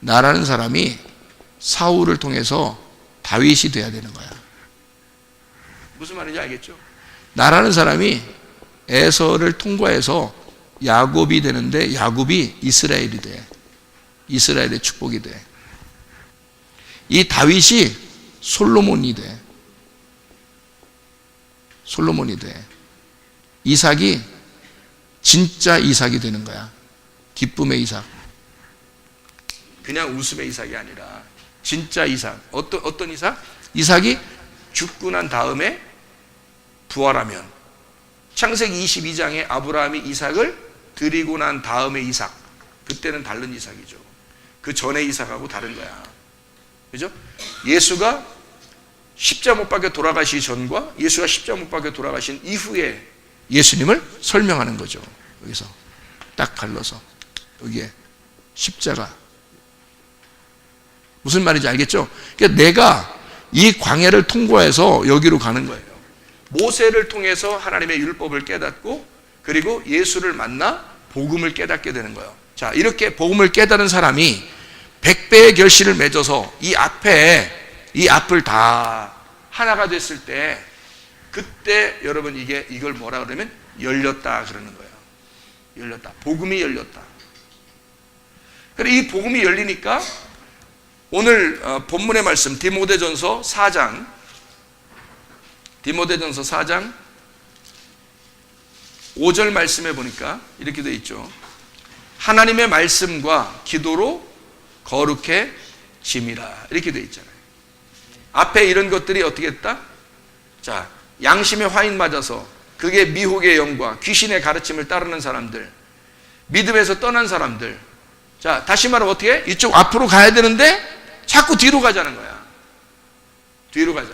[SPEAKER 1] 나라는 사람이 사울을 통해서 다윗이 돼야 되는 거야. 무슨 말인지 알겠죠? 나라는 사람이 에서를 통과해서 야곱이 되는데 야곱이 이스라엘이 돼. 이스라엘의 축복이 돼. 이 다윗이 솔로몬이 돼. 솔로몬이 돼. 이삭이 진짜 이삭이 되는 거야. 기쁨의 이삭. 그냥 웃음의 이삭이 아니라 진짜 이삭. 어떤 이삭? 이삭이 죽고 난 다음에 부활하면 창세기 22장에 아브라함이 이삭을 드리고 난 다음에 이삭. 그때는 다른 이삭이죠. 그 전에 이삭하고 다른 거야. 그죠? 예수가 십자가 못 박혀 돌아가시기 전과 예수가 십자가 못 박혀 돌아가신 이후에 예수님을 설명하는 거죠. 여기서 딱 갈라서 여기에 십자가. 무슨 말인지 알겠죠? 그러니까 내가 이 광야를 통과해서 여기로 가는 거예요. 모세를 통해서 하나님의 율법을 깨닫고 그리고 예수를 만나 복음을 깨닫게 되는 거예요. 자, 이렇게 복음을 깨달은 사람이 100배의 결실을 맺어서 이 앞을 다 하나가 됐을 때 그때 여러분 이걸 뭐라 그러면 열렸다 그러는 거예요. 열렸다. 복음이 열렸다. 그래 이 복음이 열리니까 오늘 본문의 말씀 디모데전서 4장 5절 말씀에 보니까 이렇게 되어 있죠. 하나님의 말씀과 기도로 거룩해짐이라 이렇게 되어 있잖아요. 앞에 이런 것들이 어떻게 했다? 자, 양심의 화인 맞아서 그게 미혹의 영과 귀신의 가르침을 따르는 사람들, 믿음에서 떠난 사람들. 자, 다시 말하면 어떻게 해? 이쪽 앞으로 가야 되는데 자꾸 뒤로 가자는 거야. 뒤로 가자.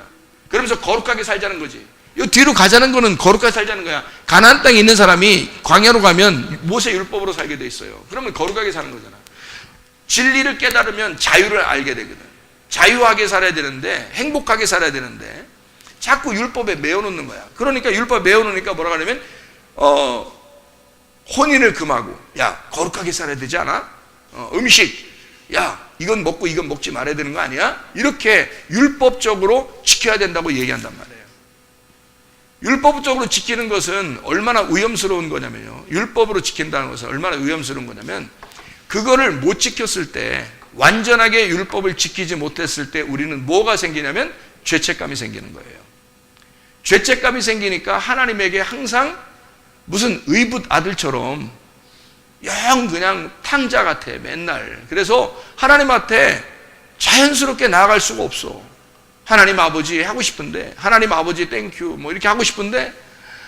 [SPEAKER 1] 그러면서 거룩하게 살자는 거지. 이 뒤로 가자는 거는 거룩하게 살자는 거야. 가나안 땅에 있는 사람이 광야로 가면 모세 율법으로 살게 돼 있어요. 그러면 거룩하게 사는 거잖아. 진리를 깨달으면 자유를 알게 되거든. 자유하게 살아야 되는데 행복하게 살아야 되는데 자꾸 율법에 메어놓는 거야. 그러니까 율법에 메어놓으니까 뭐라 하냐면 혼인을 금하고 야 거룩하게 살아야 되지 않아? 음식 야 이건 먹고 이건 먹지 말아야 되는 거 아니야? 이렇게 율법적으로 지켜야 된다고 얘기한단 말이에요. 율법적으로 지키는 것은 얼마나 위험스러운 거냐면요. 율법으로 지킨다는 것은 얼마나 위험스러운 거냐면 그거를 못 지켰을 때 완전하게 율법을 지키지 못했을 때 우리는 뭐가 생기냐면 죄책감이 생기는 거예요. 죄책감이 생기니까 하나님에게 항상 무슨 의붓 아들처럼 영 그냥 탕자 같아 맨날. 그래서 하나님한테 자연스럽게 나아갈 수가 없어. 하나님 아버지 하고 싶은데 하나님 아버지 땡큐 뭐 이렇게 하고 싶은데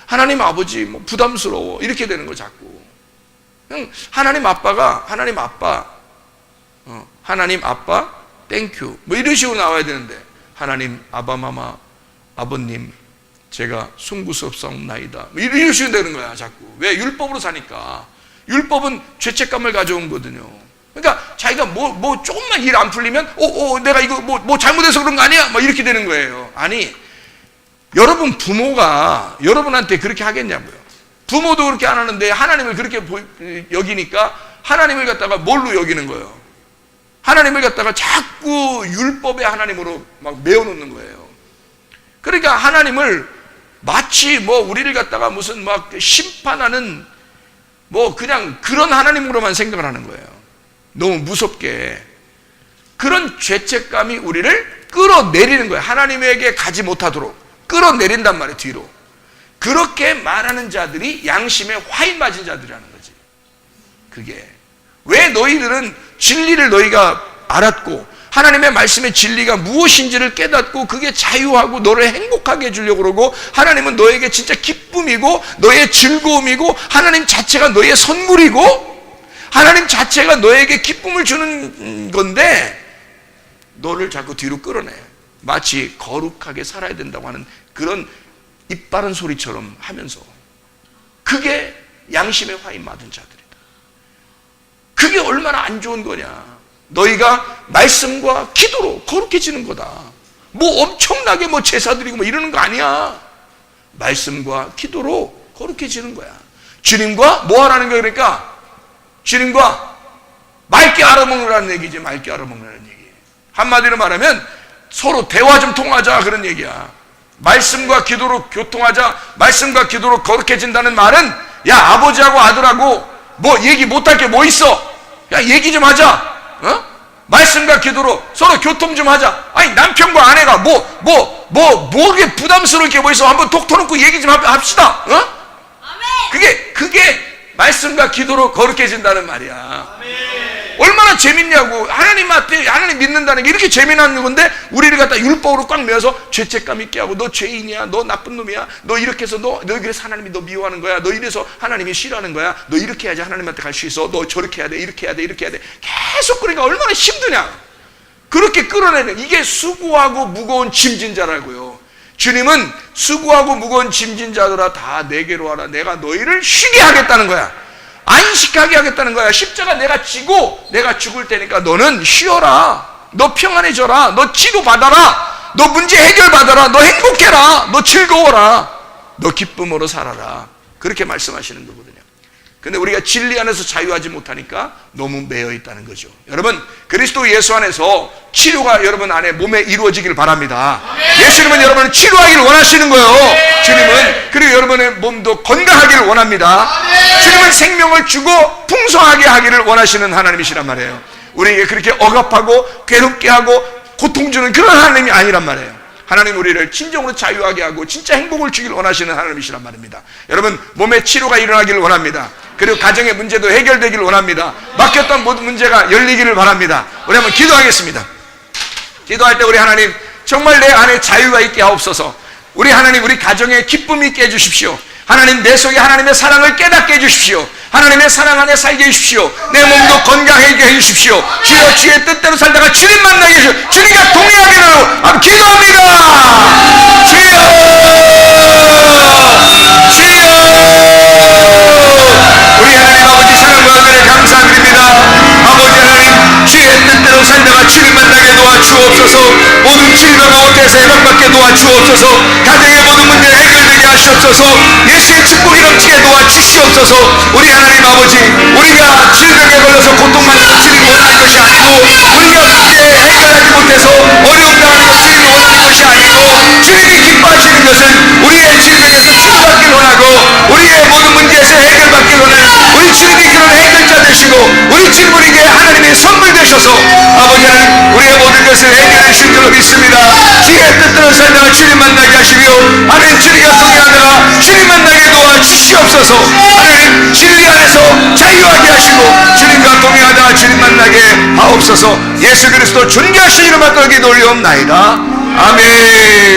[SPEAKER 1] 하나님 아버지 뭐 부담스러워 이렇게 되는 거 자꾸. 그냥 하나님 아빠 땡큐 뭐 이런 식으로 나와야 되는데 하나님 아바마마 아버님 제가 숭구스럽사옵나이다 뭐 이런 식으로 되는 거야 자꾸. 왜? 율법으로 사니까. 율법은 죄책감을 가져온 거거든요. 그러니까 자기가 뭐 조금만 일 안 풀리면 내가 이거 뭐 잘못해서 그런 거 아니야? 막 이렇게 되는 거예요. 아니 여러분 부모가 여러분한테 그렇게 하겠냐고요. 부모도 그렇게 안 하는데 하나님을 그렇게 여기니까 하나님을 갖다가 뭘로 여기는 거예요? 하나님을 갖다가 자꾸 율법의 하나님으로 막 메어놓는 거예요. 그러니까 하나님을 마치 뭐 우리를 갖다가 무슨 막 심판하는 뭐 그냥 그런 하나님으로만 생각을 하는 거예요. 너무 무섭게. 그런 죄책감이 우리를 끌어내리는 거예요. 하나님에게 가지 못하도록 끌어내린단 말이에요. 뒤로. 그렇게 말하는 자들이 양심에 화인 맞은 자들이라는 거지. 그게 왜 너희들은 진리를 너희가 알았고 하나님의 말씀의 진리가 무엇인지를 깨닫고 그게 자유하고 너를 행복하게 해주려고 그러고 하나님은 너에게 진짜 기쁨이고 너의 즐거움이고 하나님 자체가 너의 선물이고 하나님 자체가 너에게 기쁨을 주는 건데 너를 자꾸 뒤로 끌어내. 마치 거룩하게 살아야 된다고 하는 그런 입 바른 소리처럼 하면서 그게 양심의 화인 맞은 자들이다. 그게 얼마나 안 좋은 거냐. 너희가 말씀과 기도로 거룩해지는 거다. 뭐 엄청나게 뭐 제사 드리고 뭐 이러는 거 아니야. 말씀과 기도로 거룩해지는 거야. 주님과 뭐 하라는 거야. 그러니까 주님과 맑게 알아먹으라는 얘기지. 맑게 알아먹으라는 얘기. 한마디로 말하면 서로 대화 좀 통하자 그런 얘기야. 말씀과 기도로 교통하자. 말씀과 기도로 거룩해진다는 말은 야 아버지하고 아들하고 뭐 얘기 못할 게 뭐 있어. 야 얘기 좀 하자. 말씀과 기도로 서로 교통 좀 하자. 아니 남편과 아내가 뭐게 부담스러울 게 뭐 있어. 한번 톡 터놓고 얘기 좀 합시다. 그게 말씀과 기도로 거룩해진다는 말이야. 얼마나 재밌냐고. 하나님한테 하나님 믿는다는 게 이렇게 재미난 건데 우리를 갖다 율법으로 꽉 메어서 죄책감 있게 하고 너 죄인이야, 너 나쁜 놈이야, 너 이렇게 해서 너 그래서 하나님이 너 미워하는 거야, 너 이래서 하나님이 싫어하는 거야, 너 이렇게 해야지 하나님한테 갈 수 있어, 너 저렇게 해야 돼, 이렇게 해야 돼, 이렇게 해야 돼. 계속 그러니까 얼마나 힘드냐. 그렇게 끌어내는 이게 수고하고 무거운 짐진 자라고요. 주님은 수고하고 무거운 짐진 자들아 다 내게로 와라. 내가 너희를 쉬게 하겠다는 거야. 안식하게 하겠다는 거야. 십자가 내가 지고 내가 죽을 테니까 너는 쉬어라. 너 평안해져라. 너 치료받아라. 너 문제 해결받아라. 너 행복해라. 너 즐거워라. 너 기쁨으로 살아라. 그렇게 말씀하시는 거거든요. 근데 우리가 진리 안에서 자유하지 못하니까 너무 매여 있다는 거죠. 여러분 그리스도 예수 안에서 치료가 여러분 안에 몸에 이루어지길 바랍니다. 예수님은 여러분을 치료하기를 원하시는 거예요. 주님은. 그리고 여러분의 몸도 건강하기를 원합니다. 주님은 생명을 주고 풍성하게 하기를 원하시는 하나님이시란 말이에요. 우리에게 그렇게 억압하고 괴롭게 하고 고통 주는 그런 하나님이 아니란 말이에요. 하나님 우리를 진정으로 자유하게 하고 진짜 행복을 주길 원하시는 하나님이시란 말입니다. 여러분 몸에 치료가 일어나기를 원합니다. 그리고 가정의 문제도 해결되기를 원합니다. 막혔던 모든 문제가 열리기를 바랍니다. 우리 한번 기도하겠습니다. 기도할 때 우리 하나님 정말 내 안에 자유가 있게 하옵소서. 우리 하나님 우리 가정에 기쁨이 있게 해주십시오. 하나님 내 속에 하나님의 사랑을 깨닫게 해주십시오. 하나님의 사랑 안에 살게 해주십시오. 내 몸도 건강하게 해주십시오. 주여 주의 뜻대로 살다가 주님 만나게 해주십시오. 주님과 동행하기를 한번 기도합니다. 우리 하나님 아버지 사랑과 은혜를 감사드립니다. 아버지 하나님 주의 뜻대로 살다가 주님 만나게 도와주옵소서. 모든 질병 가운데서 해방받게 도와주옵소서. 가정의 모든 문제를 해결되게 하시옵소서. 예수의 축복이 넘치게 도와주시옵소서. 우리 하나님 아버지 우리가 질병에 걸려서 고통받는 주님 원하는 것이 아니고 우리가 문제 해결하지 못해서 어려움 당하는 것 주님이 원하는 것이 아니고 주님이 기뻐하시는 것은 우리의 질병에서 치료받기를 원하고 우리의 모든 문제에서 해결받기를 원하는 우리 주님이 그런 해결자 되시고 우리 주님에게 하나님의 선물 되셔서 아버지 하나님 우리의 모든 것을 해결해 주실 줄로 믿습니다. 주의 뜻대로 살다가 주님 만나게 하시며 하나님 주님과 동행하다가 주님 만나게 도와주시옵소서. 하나님 진리 안에서 자유하게 하시고 주님과 동행하다가 주님 만나게 하옵소서. 예수 그리스도 존귀하신 이름 받들게 올리옵나이다. 아멘.